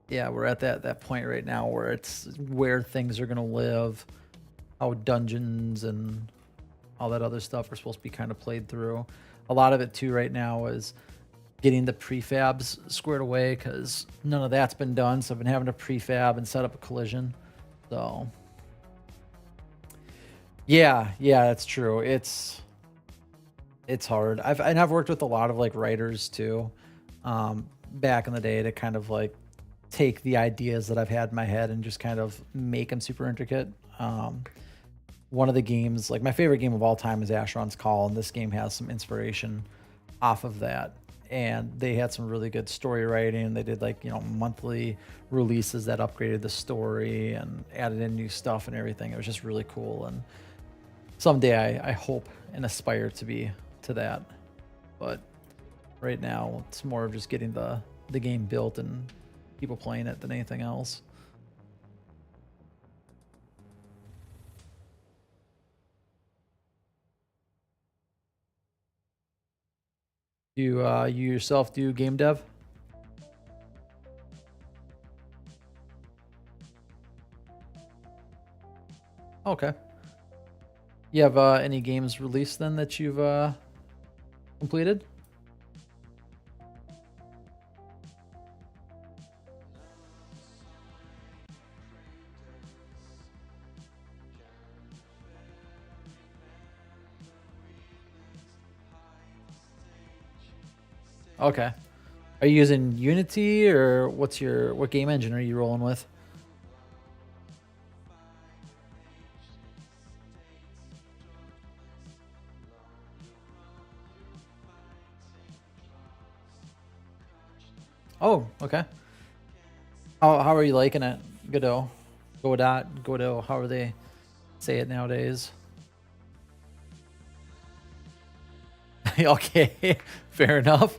yeah, we're at that point right now where it's where things are going to live, how dungeons and all that other stuff are supposed to be kind of played through. A lot of it too right now is getting the prefabs squared away because none of that's been done. So I've been having to prefab and set up a collision. So yeah, that's true. It's hard. I've worked with a lot of like writers too, back in the day to kind of like take the ideas that I've had in my head and just kind of make them super intricate. One of the games, like my favorite game of all time, is Asheron's Call, and this game has some inspiration off of that. And they had some really good story writing. They did like monthly releases that upgraded the story and added in new stuff and everything. It was just really cool. And someday I hope and aspire to be to that. But right now it's more of just getting the game built and people playing it than anything else. You yourself do game dev? Okay. You have any games released then that you've completed? Okay. Are you using Unity or what game engine are you rolling with? Oh, okay. How are you liking it? Godot. Godot, however they say it nowadays. Okay, fair enough.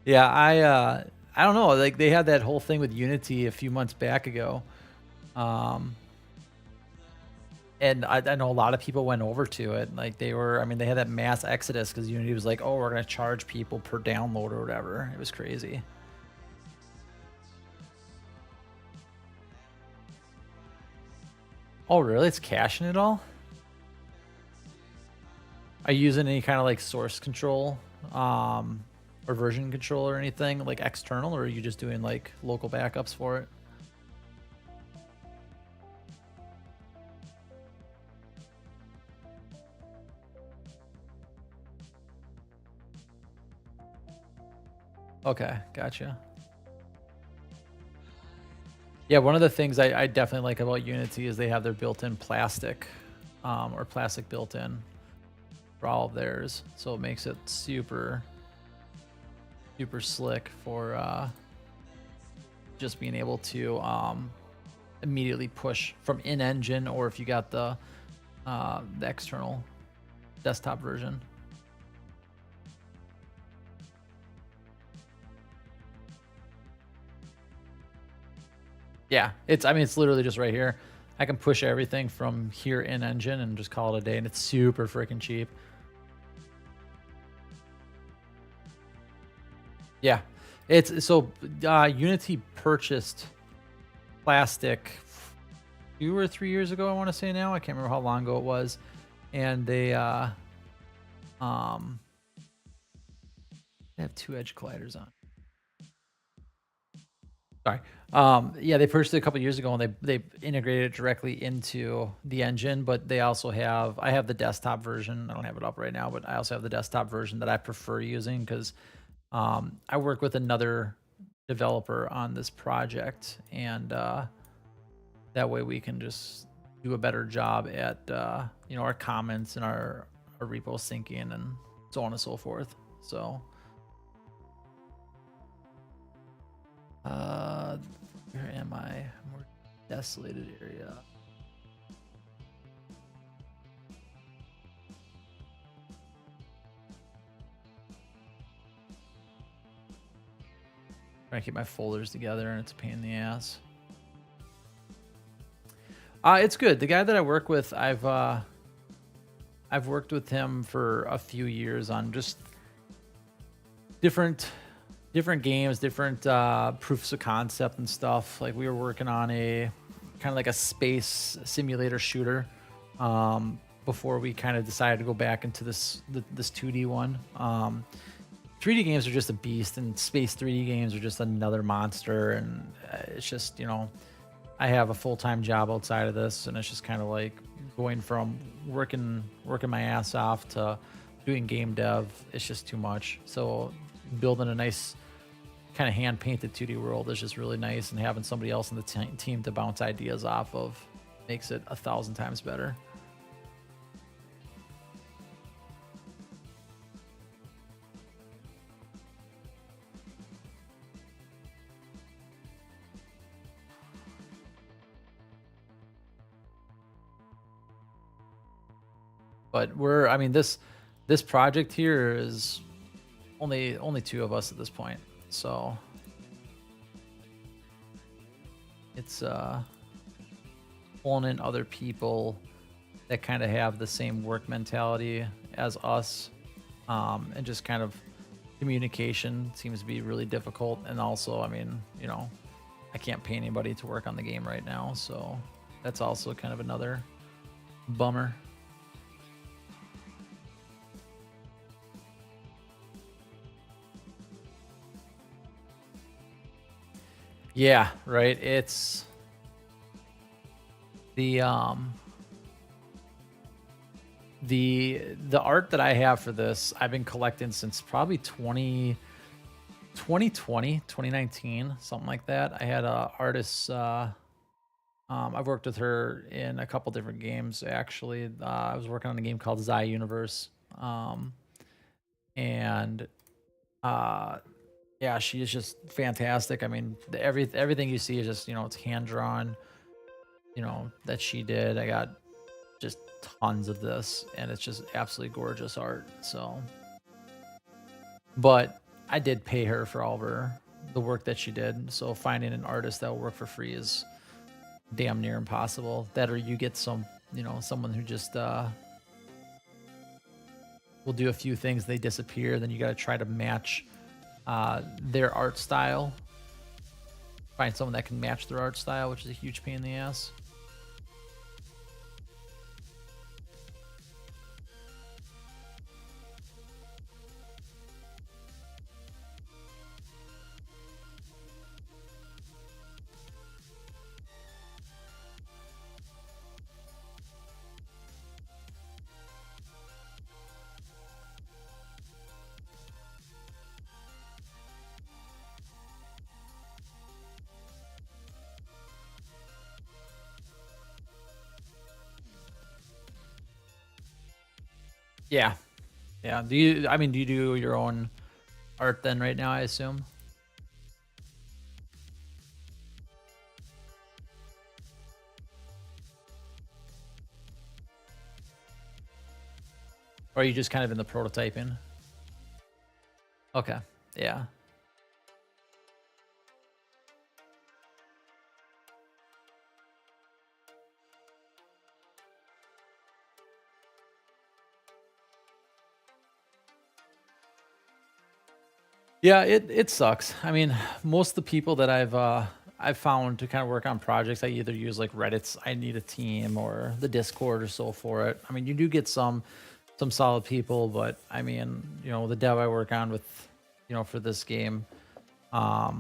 Yeah, I don't know, like they had that whole thing with Unity a few months back ago. Um and I know a lot of people went over to it. Like I mean, they had that mass exodus because Unity was like, oh, we're gonna charge people per download or whatever. It was crazy. Oh, really? It's caching it all? Are you using any kind of like source control, or version control or anything like external, or are you just doing like local backups for it? Okay, gotcha. Yeah, one of the things I definitely like about Unity is they have their built-in plastic, or plastic built-in for all of theirs, so it makes it super slick for just being able to immediately push from in-engine, or if you got the external desktop version. Yeah, I mean, it's literally just right here. I can push everything from here in engine and just call it a day, and it's super freaking cheap. Yeah, it's so Unity purchased plastic 2 or 3 years ago. I want to say now. I can't remember how long ago it was, and um they have two edge colliders on. Sorry. Yeah, they purchased it a couple years ago, and they integrated it directly into the engine. But they also I have the desktop version. I don't have it up right now, but I also have the desktop version that I prefer using because I work with another developer on this project, and that way we can just do a better job at you know, our comments and our repo syncing and so on and so forth. So where am I? More desolated area. Trying to keep my folders together, and it's a pain in the ass. It's good. The guy that I work with, I've worked with him for a few years on just different games, different proofs of concept and stuff. Like we were working on a kind of like a space simulator shooter before we kind of decided to go back into this 2D one. 3D games are just a beast, and space 3D games are just another monster. And it's just, you know, I have a full-time job outside of this, and it's just kind of like going from working my ass off to doing game dev. It's just too much. So building a nice kind of hand-painted 2D world is just really nice, and having somebody else in the team to bounce ideas off of makes it 1,000 times better. But I mean, this project here is only 2 of us at this point. So it's pulling in other people that kind of have the same work mentality as us, and just kind of communication seems to be really difficult. And also, I mean, you know, I can't pay anybody to work on the game right now, so that's also kind of another bummer. Yeah, right. It's the art that I have for this, I've been collecting since probably 2020, 2019, something like that. I had a artist, I've worked with her in a couple different games actually. I was working on a game called Zai Universe. And yeah, she is just fantastic. I mean, everything you see is just, you know, it's hand drawn, you know, that she did. I got just tons of this, and it's just absolutely gorgeous art. So, but I did pay her for all of the work that she did. So finding an artist that will work for free is damn near impossible. That, or you get some, you know, someone who just will do a few things, they disappear. Then you got to try to match their art style. Find someone that can match their art style, which is a huge pain in the ass. Yeah. Yeah. Do you, I mean, do you do your own art then right now, I assume? Or are you just kind of in the prototyping? Okay. Yeah. Yeah, it sucks. I mean, most of the people that I've found to kind of work on projects, I either use like Reddit's I need a team or the Discord or so for it. I mean, you do get some solid people, but I mean, you know, the dev I work on with, you know, for this game, I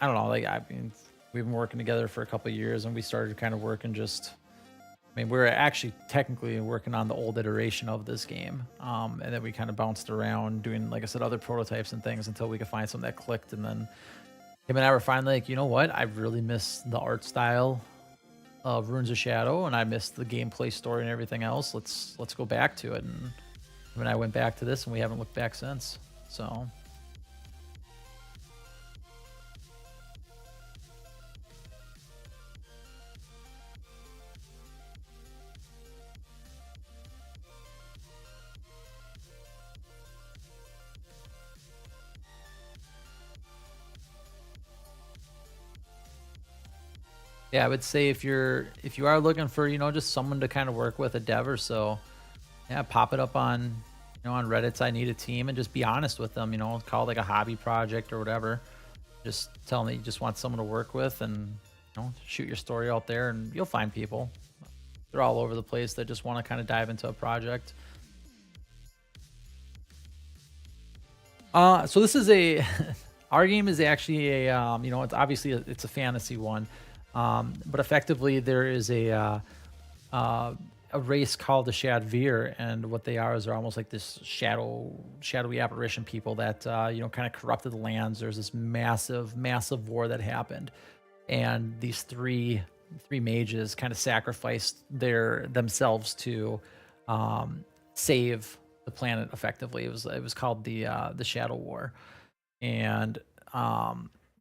don't know, like I mean, we've been working together for a couple of years, and we started kind of working just, I mean, we're actually technically working on the old iteration of this game. And then we kind of bounced around doing, like I said, other prototypes and things until we could find something that clicked. And then him and I were finally like, you know what? I really miss the art style of Runes of Shadow, and I missed the gameplay story and everything else. Let's go back to it. And when I went back to this, and we haven't looked back since. So. Yeah, I would say if you are looking for, just someone to kind of work with, a dev or so, yeah, pop it up on, on Reddit's I Need a Team, and just be honest with them, call it like a hobby project or whatever. Just tell them that you just want someone to work with, and shoot your story out there, and you'll find people. They're all over the place that just want to kind of dive into a project. So this is our game is actually it's obviously it's a fantasy one. But effectively, there is a race called the Shadveer, and what they are is they're almost like this shadowy apparition people that kind of corrupted the lands. There's this massive war that happened, and these three mages kind of sacrificed themselves to save the planet. Effectively, it was called the Shadow War, and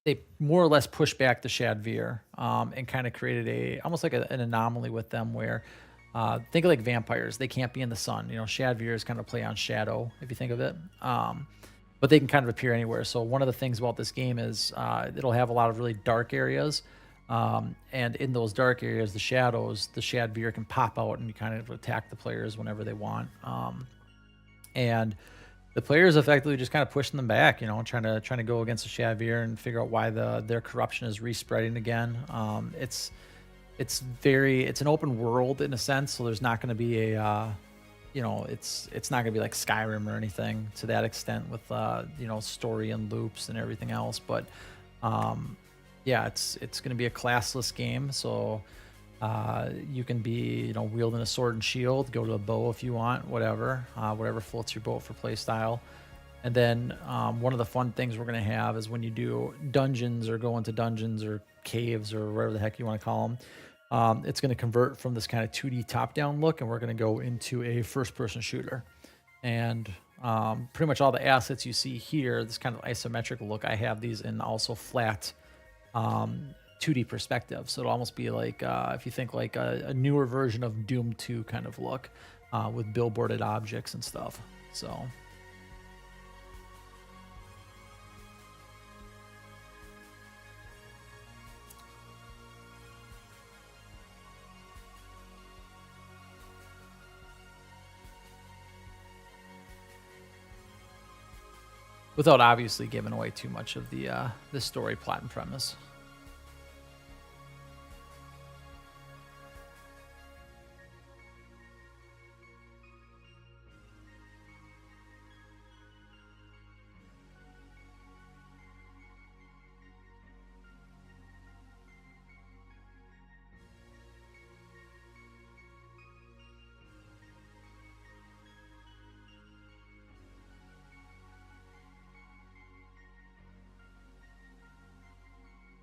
they more or less pushed back the Shadveer and kind of created almost like an anomaly with them where think of like vampires. They can't be in the sun. Shadveers kind of play on shadow, if you think of it. But they can kind of appear anywhere. So one of the things about this game is it'll have a lot of really dark areas. And in those dark areas, the shadows, the Shadveer can pop out and you kind of attack the players whenever they want. And the players effectively just kind of pushing them back, trying to go against the Shadveer and figure out why their corruption is respreading again. It's an open world in a sense, so there's not going to be it's not going to be like Skyrim or anything to that extent with story and loops and everything else. But yeah, it's going to be a classless game, so you can be wielding a sword and shield, go to a bow if you want, whatever floats your boat for play style. And then one of the fun things we're going to have is when you do dungeons or go into dungeons or caves or whatever the heck you want to call them, it's going to convert from this kind of 2D top-down look, and we're going to go into a first-person shooter. And pretty much all the assets you see here, this kind of isometric look, I have these in also flat 2D perspective, so it'll almost be like if you think like a newer version of Doom 2 kind of look with billboarded objects and stuff. So without obviously giving away too much of the story, plot, and premise.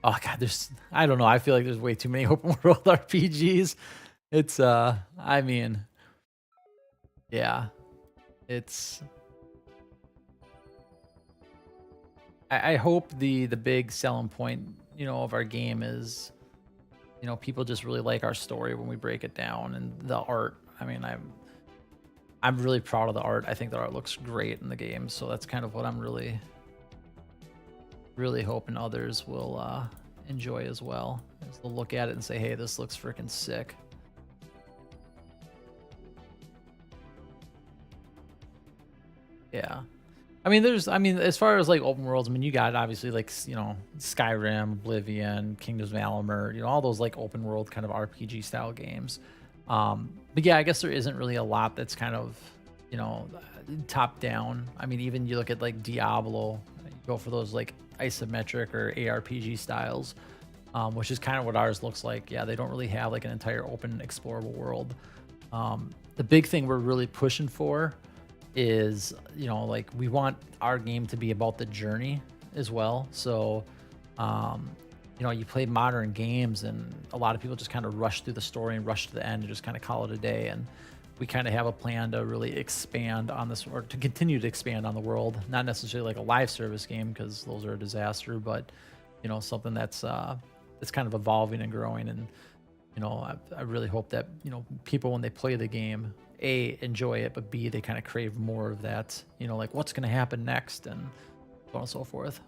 Oh god, I don't know. I feel like there's way too many open world RPGs. It's I mean, yeah. It's I hope the big selling point, of our game is, people just really like our story when we break it down, and the art. I mean, I'm really proud of the art. I think the art looks great in the game, so that's kind of what I'm really hoping others will enjoy as well. Is they'll look at it and say, hey, this looks freaking sick. Yeah. I mean, as far as like open worlds, you got obviously like, Skyrim, Oblivion, Kingdoms of Amalur, all those like open world kind of RPG style games. But yeah, I guess there isn't really a lot that's kind of, top down. I mean, even you look at like Diablo, you go for those like isometric or ARPG styles, which is kind of what ours looks like. Yeah, they don't really have like an entire open explorable world. The big thing we're really pushing for is, like we want our game to be about the journey as well. So, you know, you play modern games and a lot of people just kind of rush through the story and rush to the end and just kind of call it a day. And we kind of have a plan to really expand on this, or to continue to expand on the world. Not necessarily like a live service game, because those are a disaster, but you know, something that's kind of evolving and growing. And you know, I really hope that, you know, people when they play the game, A, enjoy it, but B, they kind of crave more of that, you know, like what's going to happen next and so on and so forth.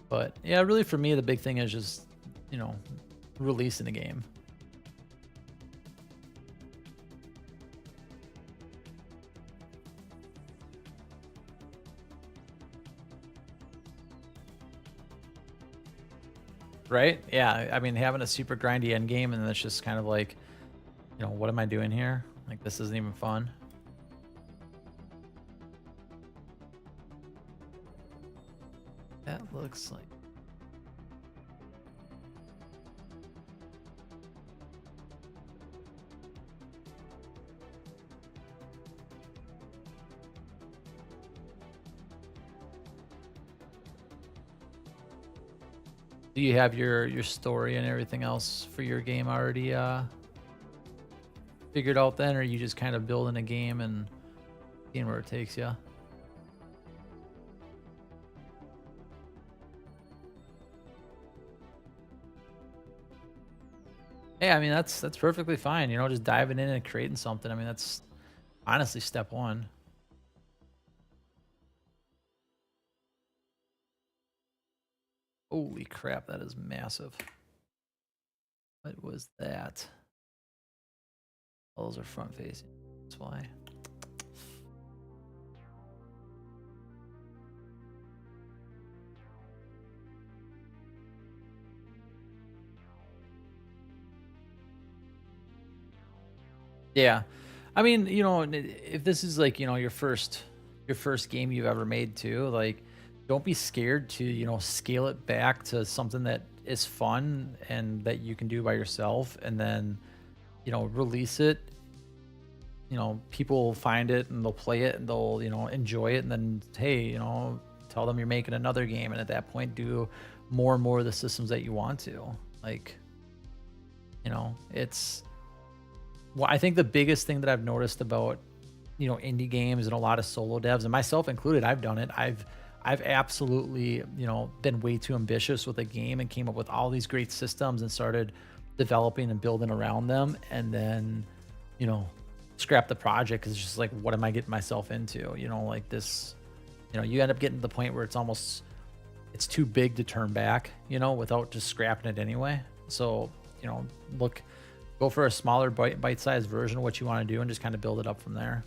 But yeah, really for me, the big thing is just, you know, releasing the game. Right? Yeah. I mean, having a super grindy end game and then it's just kind of like, you know, what am I doing here? Like, this isn't even fun. That looks like. Do you have your story and everything else for your game already figured out then, or are you just kind of building a game and seeing where it takes you? Hey, I mean that's perfectly fine. You know, just diving in and creating something. I mean, that's honestly step one. Holy crap, that is massive. What was that? Oh, those are front facing. That's why. Yeah. I mean, you know, if this is like, you know, your first game you've ever made too, like don't be scared to, you know, scale it back to something that is fun and that you can do by yourself, and then, you know, release it. You know, people will find it and they'll play it and they'll, you know, enjoy it, and then hey, you know, tell them you're making another game, and at that point do more and more of the systems that you want to. Like, you know, it's well, I think the biggest thing that I've noticed about, you know, indie games and a lot of solo devs, and myself included, I've done it. I've absolutely, you know, been way too ambitious with a game and came up with all these great systems and started developing and building around them, and then, you know, scrap the project because it's just like, what am I getting myself into? You know, like this, you know, you end up getting to the point where it's too big to turn back, you know, without just scrapping it anyway. So, you know, go for a smaller bite-sized version of what you want to do and just kind of build it up from there.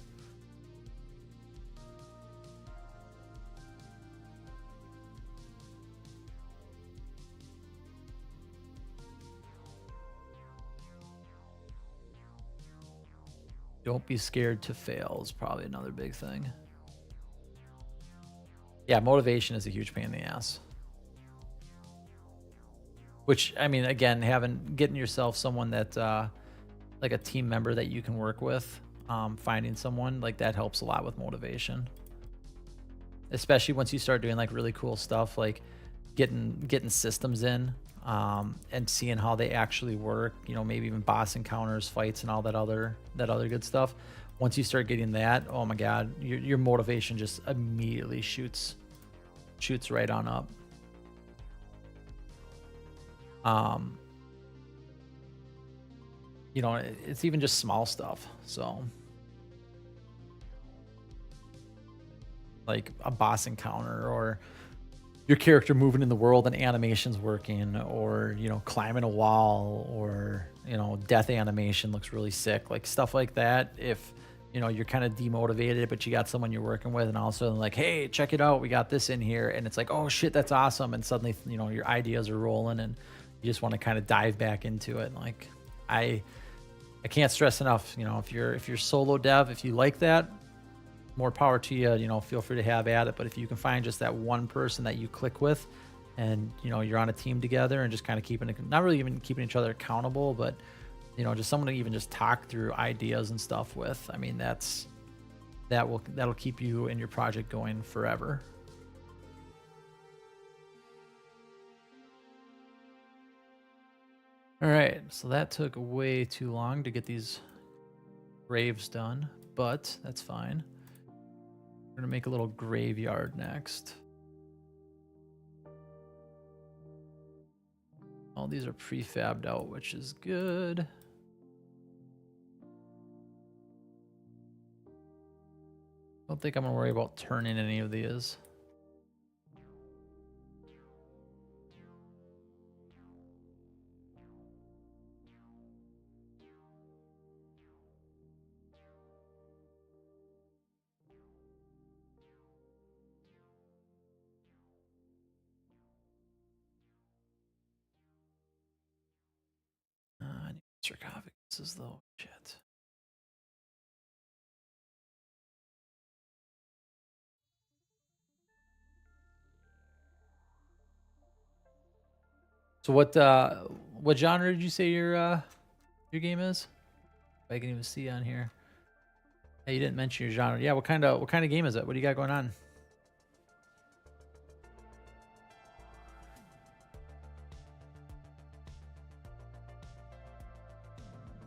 Don't be scared to fail is probably another big thing. Yeah, motivation is a huge pain in the ass. Which, I mean, again, getting yourself someone that like a team member that you can work with, finding someone like that helps a lot with motivation. Especially once you start doing like really cool stuff, like getting systems in, and seeing how they actually work. You know, maybe even boss encounters, fights, and all that other good stuff. Once you start getting that, oh my god, your motivation just immediately shoots right on up. Um, you know, it's even just small stuff. So, like a boss encounter, or your character moving in the world and animations working, or, you know, climbing a wall, or, you know, death animation looks really sick, like stuff like that. If, you know, you're kind of demotivated but you got someone you're working with, and all of a sudden like, hey, check it out, we got this in here, and it's like, oh shit, that's awesome, and suddenly, you know, your ideas are rolling and you just want to kind of dive back into it. Like, I can't stress enough, you know, if you're solo dev, if you like that, more power to you. You know, feel free to have at it. But if you can find just that one person that you click with, and you know you're on a team together, and just kind of keeping it, not really even keeping each other accountable, but you know, just someone to even just talk through ideas and stuff with. I mean, that'll keep you and your project going forever. All right, so that took way too long to get these graves done, but that's fine. We're gonna make a little graveyard next. All these are prefabbed out, which is good. Don't think I'm gonna worry about turning any of these. I need sarcophaguses though. Shit. So what genre did you say your game is? I can even see on here. Hey, you didn't mention your genre. Yeah, what kind of game is it? What do you got going on?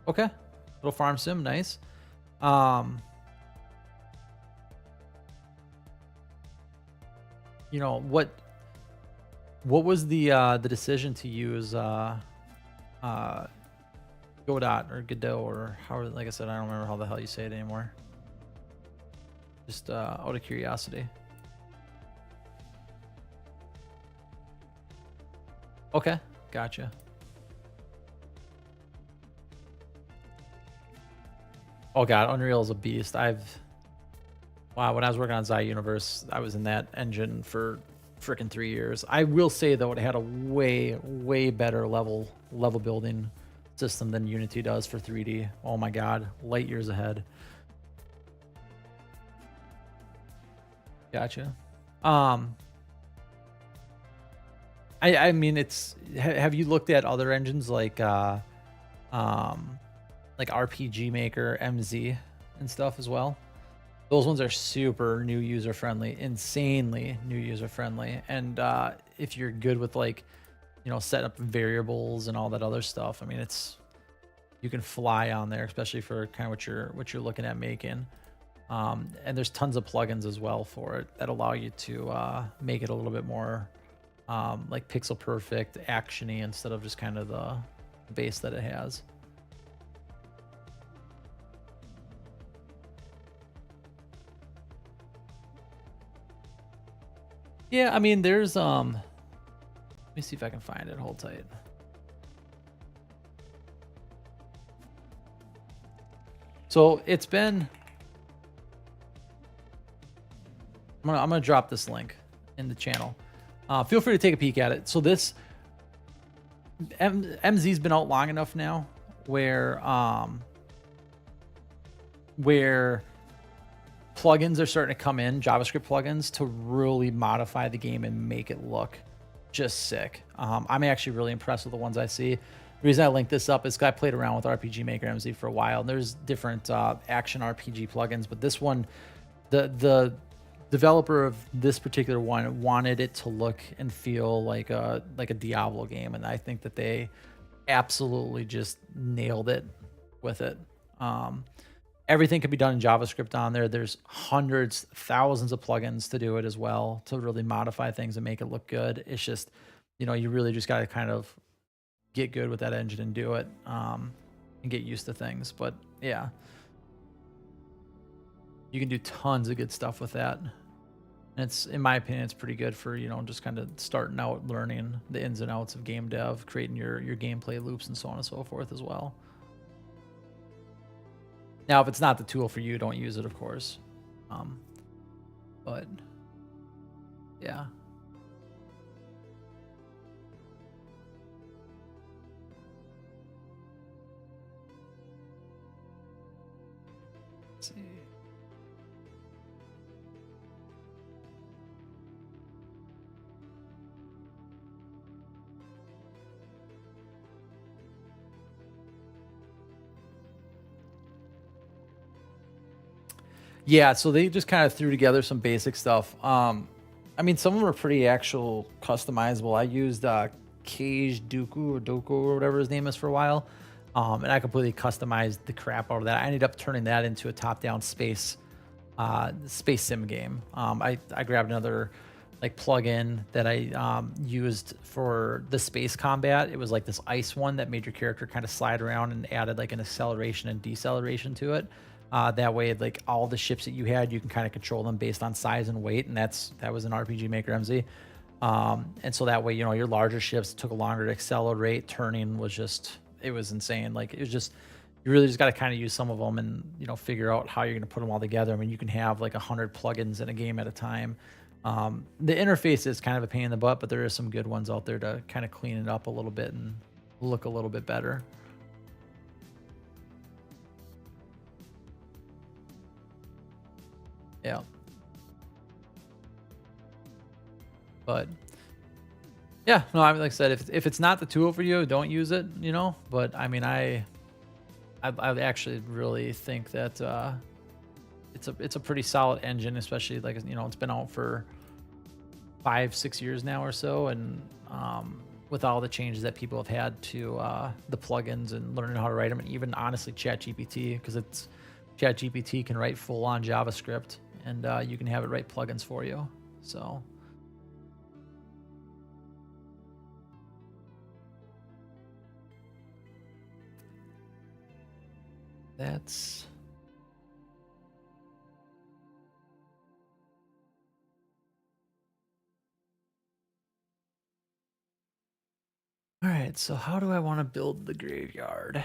Okay. Little farm sim, nice. You know, what was the decision to use Godot or Godot or how, like I said, I don't remember how the hell you say it anymore. Just out of curiosity. Okay, gotcha. Oh god, Unreal is a beast. Wow, when I was working on Xi Universe, I was in that engine for freaking 3 years. I will say though, it had a way better level building system than Unity does for 3D. Oh my god, light years ahead. Gotcha. I mean, it's, have you looked at other engines like RPG Maker, MZ, and stuff as well? Those ones are super new user friendly, insanely new user friendly. And if you're good with, like, you know, set up variables and all that other stuff, I mean, you can fly on there, especially for kind of what you're looking at making. And there's tons of plugins as well for it that allow you to make it a little bit more like pixel perfect, actiony, instead of just kind of the base that it has. Yeah, I mean, there's let me see if I can find it. Hold tight. So it's been, I'm gonna drop this link in the channel. Feel free to take a peek at it. So this MZ's been out long enough now where plugins are starting to come in, JavaScript plugins, to really modify the game and make it look just sick. I'm actually really impressed with the ones I see. The reason I linked this up is because I played around with RPG Maker MZ for a while, and there's different action RPG plugins, but this one, the developer of this particular one wanted it to look and feel like a Diablo game, and I think that they absolutely just nailed it with it. Everything can be done in JavaScript on there. There's hundreds, thousands of plugins to do it as well, to really modify things and make it look good. It's just, you know, you really just got to kind of get good with that engine and do it, and get used to things. But yeah, you can do tons of good stuff with that. And it's, in my opinion, it's pretty good for, you know, just kind of starting out learning the ins and outs of game dev, creating your gameplay loops and so on and so forth as well. Now, if it's not the tool for you, don't use it, of course. But yeah. Let's see. Yeah, so they just kind of threw together some basic stuff. I mean, some of them are pretty actual customizable. I used Cage Dooku or Doku or whatever his name is for a while, and I completely customized the crap out of that. I ended up turning that into a top-down space sim game. I grabbed another like plugin that I used for the space combat. It was like this ice one that made your character kind of slide around and added like an acceleration and deceleration to it. That way, like all the ships that you had, you can kind of control them based on size and weight, and that was an RPG Maker MZ. And so that way, you know, your larger ships took longer to accelerate. Turning was just, it was insane. Like it was just, you really just got to kind of use some of them and, you know, figure out how you're going to put them all together. I mean, you can have like 100 plugins in a game at a time. The interface is kind of a pain in the butt, but there are some good ones out there to kind of clean it up a little bit and look a little bit better. Yeah. But yeah, no, I mean, like I said, if it's not the tool for you, don't use it, you know. But I mean, I actually really think that it's a pretty solid engine, especially like, you know, it's been out for 5-6 years now or so, and with all the changes that people have had to the plugins and learning how to write them, and even honestly ChatGPT, because it's ChatGPT can write full on JavaScript, and you can have it write plugins for you. So that's all right. So how do I want to build the graveyard?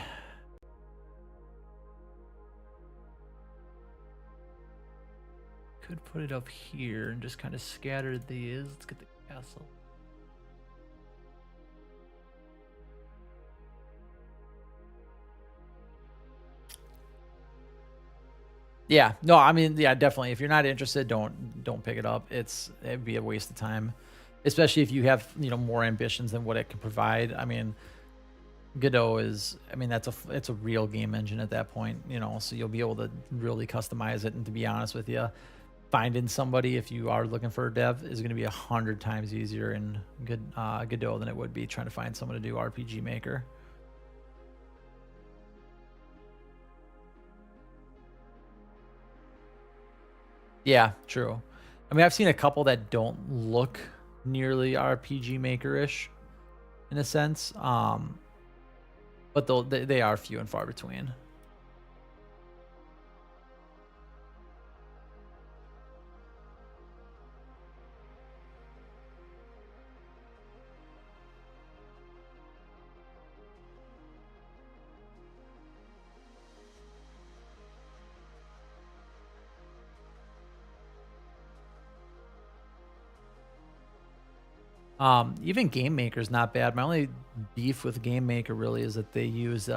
Could put it up here and just kind of scatter these. Let's get the castle. Yeah, no, I mean, yeah, definitely. If you're not interested, don't pick it up. It'd be a waste of time, especially if you have, you know, more ambitions than what it can provide. I mean, Godot is, I mean, it's a real game engine at that point, you know, so you'll be able to really customize it. And to be honest with you, finding somebody if you are looking for a dev is going to be 100 times easier in Godot than it would be trying to find someone to do RPG Maker. Yeah, true. I mean, I've seen a couple that don't look nearly RPG Maker-ish in a sense, but they are few and far between. Even Game Maker is not bad. My only beef with Game Maker really is that they use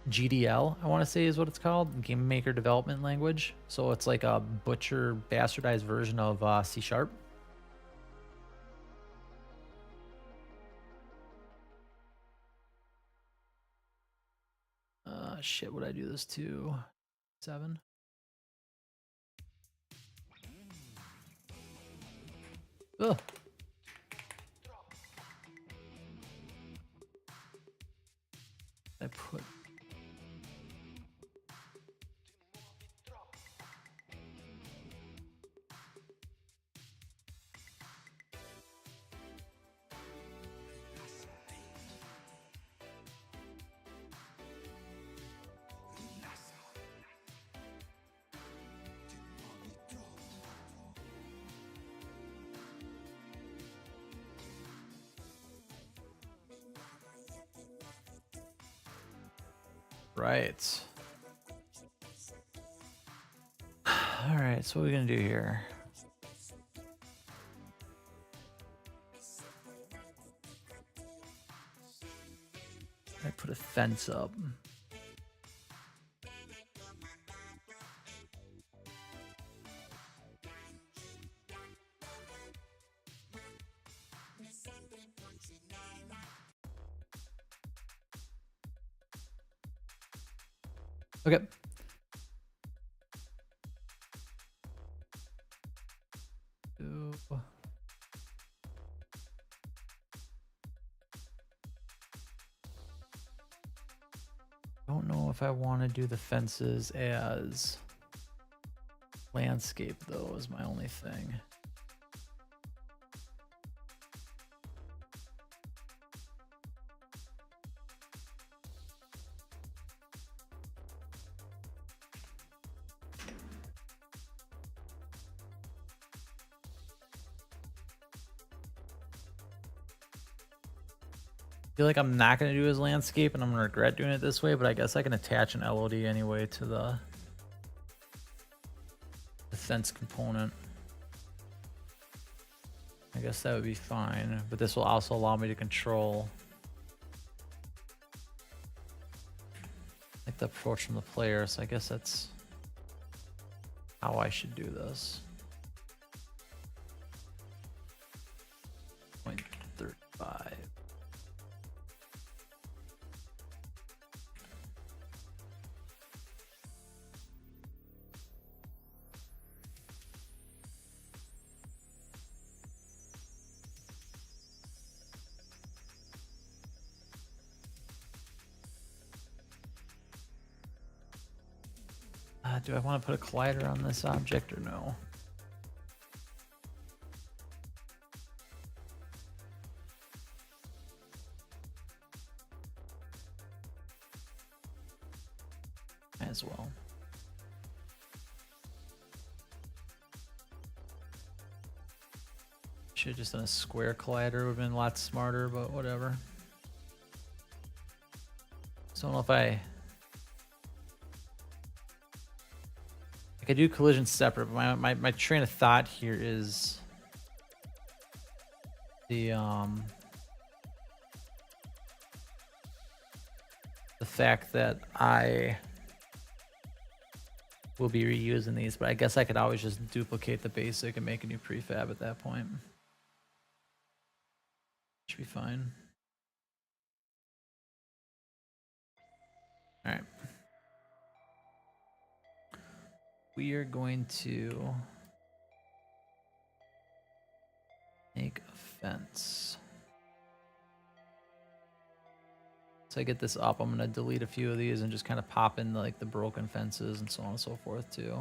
GDL, I want to say is what it's called, Game Maker Development Language. So it's like a butcher bastardized version of C Sharp. Shit, would I do this to 7? Ugh. I put right. All right, so what are we gonna do here? I put a fence up. Okay. if I want to do the fences as landscape, though, is my only thing. I feel like I'm not going to do his landscape and I'm going to regret doing it this way, but I guess I can attach an LOD anyway to the fence component. I guess that would be fine, but this will also allow me to control like the approach from the player, so I guess that's how I should do this. 0.35. Do I want to put a collider on this object or no? Might as well. Should have just done a square collider, would have been a lot smarter, but whatever. So I don't know if I could do collision separate, but my train of thought here is the fact that I will be reusing these, but I guess I could always just duplicate the basic and make a new prefab at that point. Should be fine. All right. We are going to make a fence. So I get this up, I'm gonna delete a few of these and just kind of pop in like the broken fences and so on and so forth too.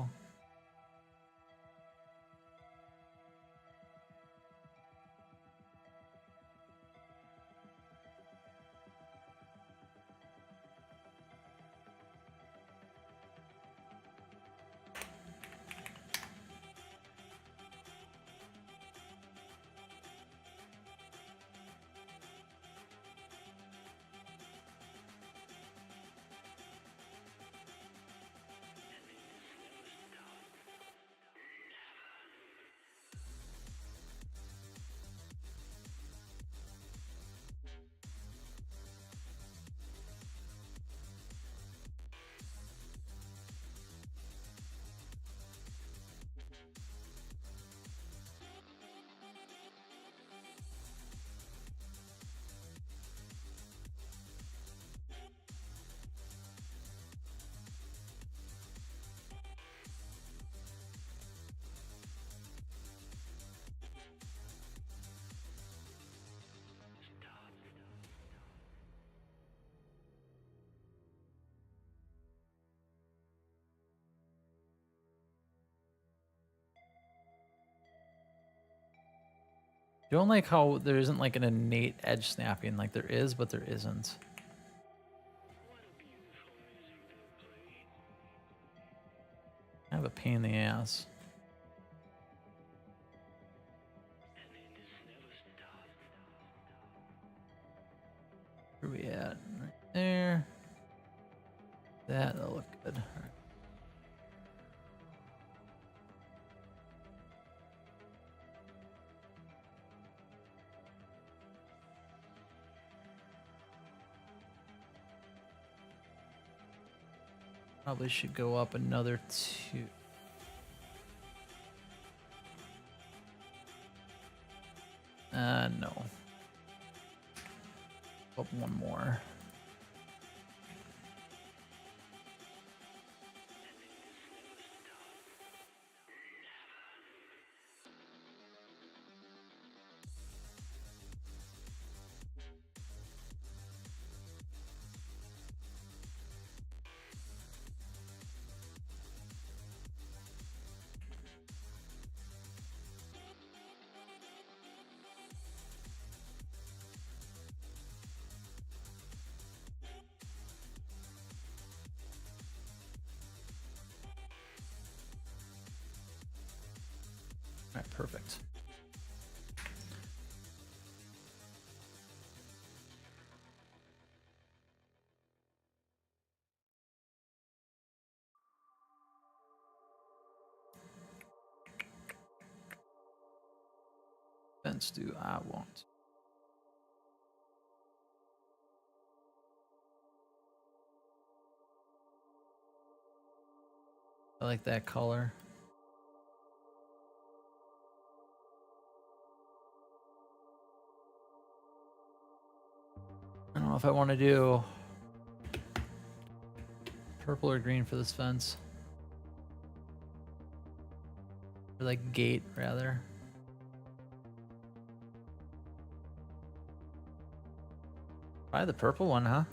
I don't like how there isn't like an innate edge snapping, like there is, but there isn't. Kind of a pain in the ass. Where are we at? Right there. That'll look good. All right. Probably should go up another 2. No. Up 1 more. All right, perfect. Fence do I want? I like that color. I don't know if I want to do purple or green for this fence. Or like gate, rather. Probably the purple one, huh?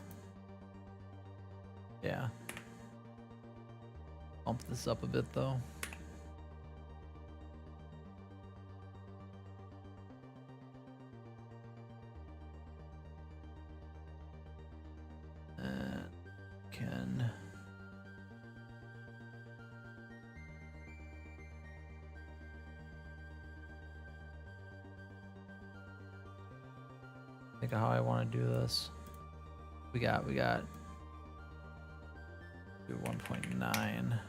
Yeah. Bump this up a bit, though. Can... think of how I want to do this. We got do 1.9.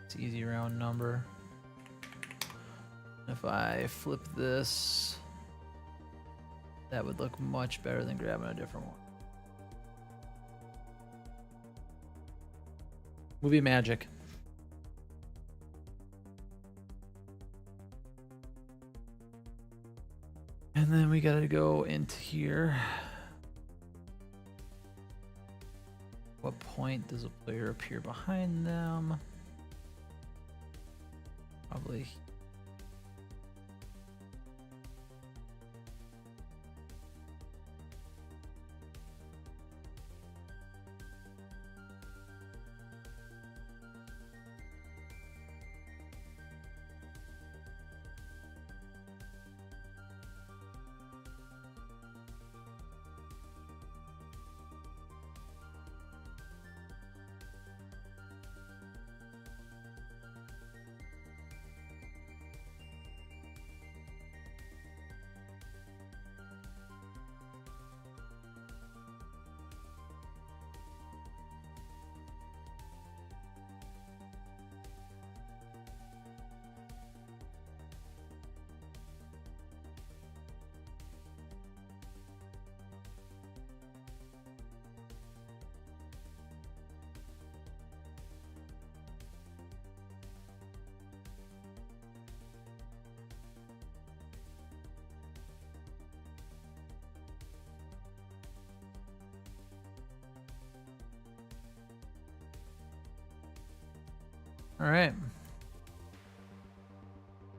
It's an easy round number. If I flip this, that would look much better than grabbing a different one. Movie magic. And then we gotta go into here. What point does a player appear behind them? Probably. All right.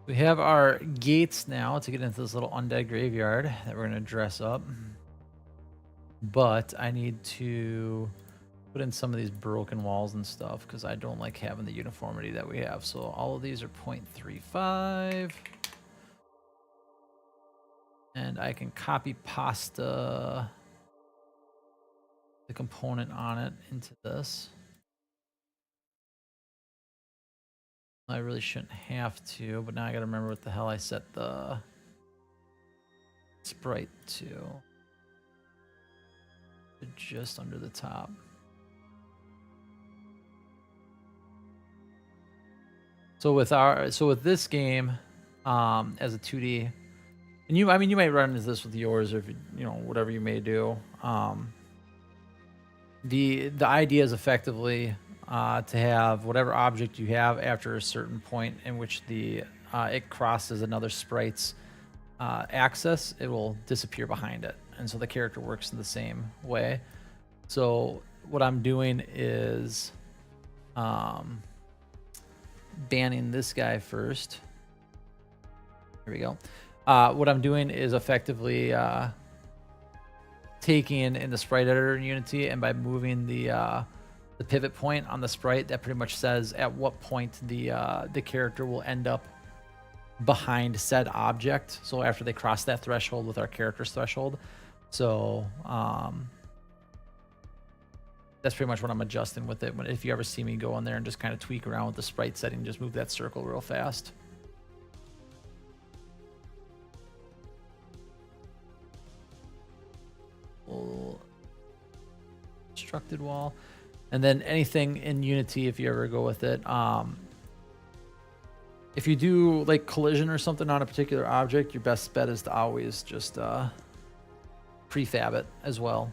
We have our gates now to get into this little undead graveyard that we're going to dress up. But I need to put in some of these broken walls and stuff because I don't like having the uniformity that we have. So all of these are 0.35. And I can copy pasta the component on it into this. I really shouldn't have to, but now I gotta remember what the hell I set the sprite to. Just under the top. So with this game, as a 2D, and you might run into this with yours, or if whatever you may do. The idea is effectively to have whatever object you have after a certain point in which it crosses another sprite's axis, it will disappear behind it, and so the character works in the same way. So what I'm doing is banning this guy first. Here we go. What I'm doing is effectively taking in the sprite editor in Unity, and by moving the pivot point on the sprite, that pretty much says at what point the character will end up behind said object. So after they cross that threshold with our character's threshold. So That's pretty much what I'm adjusting with it. If you ever see me go in there and just kind of tweak around with the sprite setting, just move that circle real fast. Full constructed wall. And then anything in Unity, if you ever go with it, if you do like collision or something on a particular object, your best bet is to always just prefab it as well.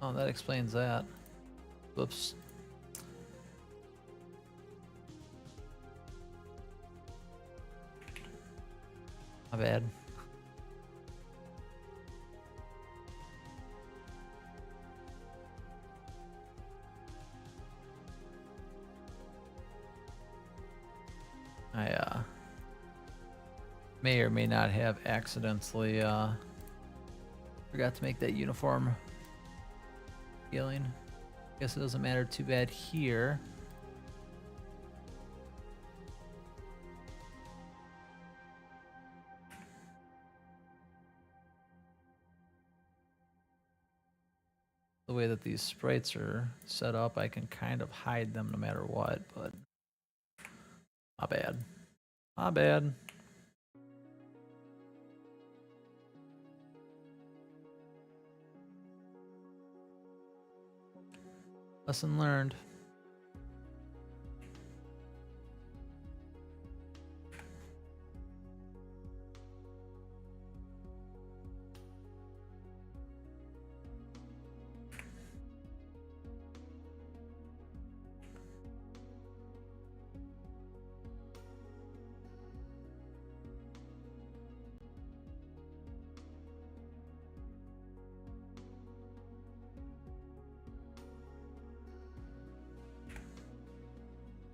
Oh, that explains that. Whoops. My bad. I may or may not have accidentally forgot to make that uniform scaling. Guess it doesn't matter too bad here. The way that these sprites are set up, I can kind of hide them no matter what, but my bad. My bad. Lesson learned.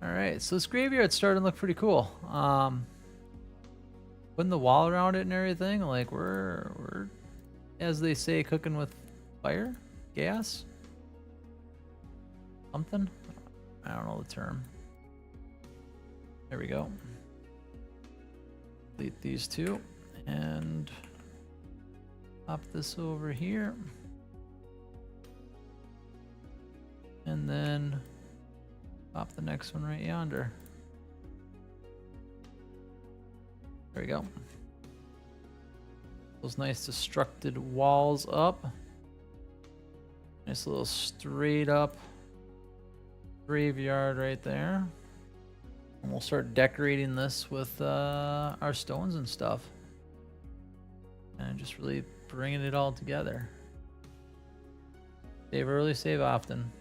All right, so this graveyard's starting to look pretty cool. Putting the wall around it and everything, like we're, as they say, cooking with fire, gas, something. I don't know the term. There we go. Delete these two and pop this over here, and then pop the next one right yonder. There we go. Those nice destructed walls up. Nice little straight up graveyard right there. And we'll start decorating this with our stones and stuff. And just really bringing it all together. Save early, save often.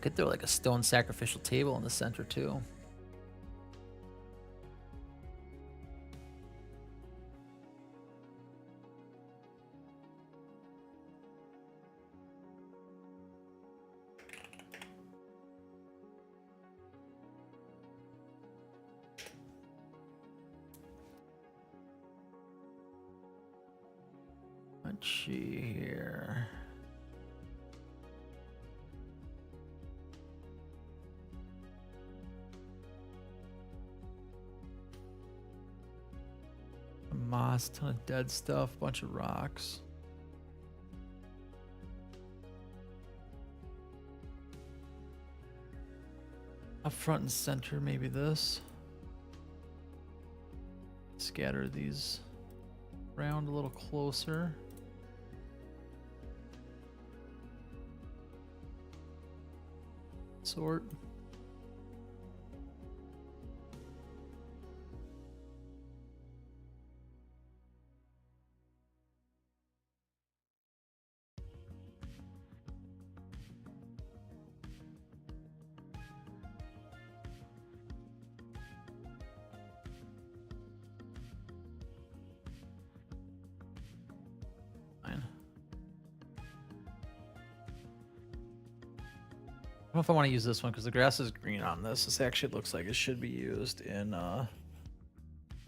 Could throw like a stone sacrificial table in the center too. Let's see here. Moss, ton of dead stuff, bunch of rocks. Up front and center, maybe this. Scatter these around a little closer. Sort. I don't know if I want to use this one because the grass is green on this. This actually looks like it should be used in a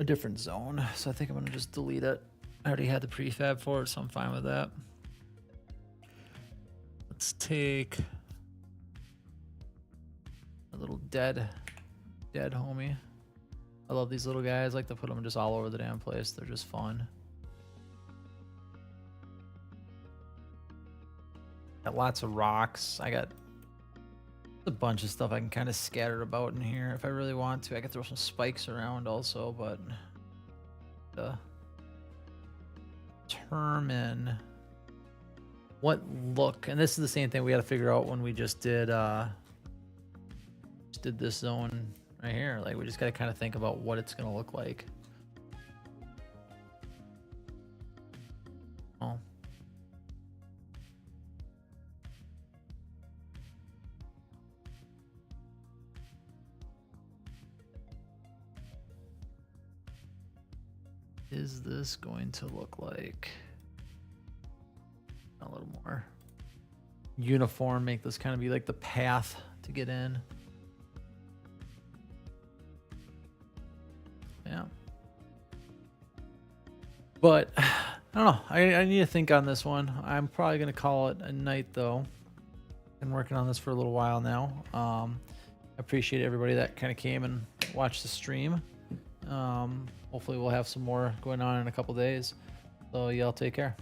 different zone. So I think I'm going to just delete it. I already had the prefab for it, so I'm fine with that. Let's take a little dead homie. I love these little guys. I like to put them just all over the damn place. They're just fun. Got lots of rocks. I got a bunch of stuff I can kind of scatter about in here if I really want to. I could throw some spikes around also, but determine what look, and this is the same thing we got to figure out when we just did this zone right here. Like we just got to kind of think about what it's gonna look like. Oh. Is this going to look like a little more uniform? Make this kind of be like the path to get in. Yeah. But I don't know. I need to think on this one. I'm probably going to call it a night though. Been working on this for a little while now. I appreciate everybody that kind of came and watched the stream. Hopefully we'll have some more going on in a couple days. So y'all take care.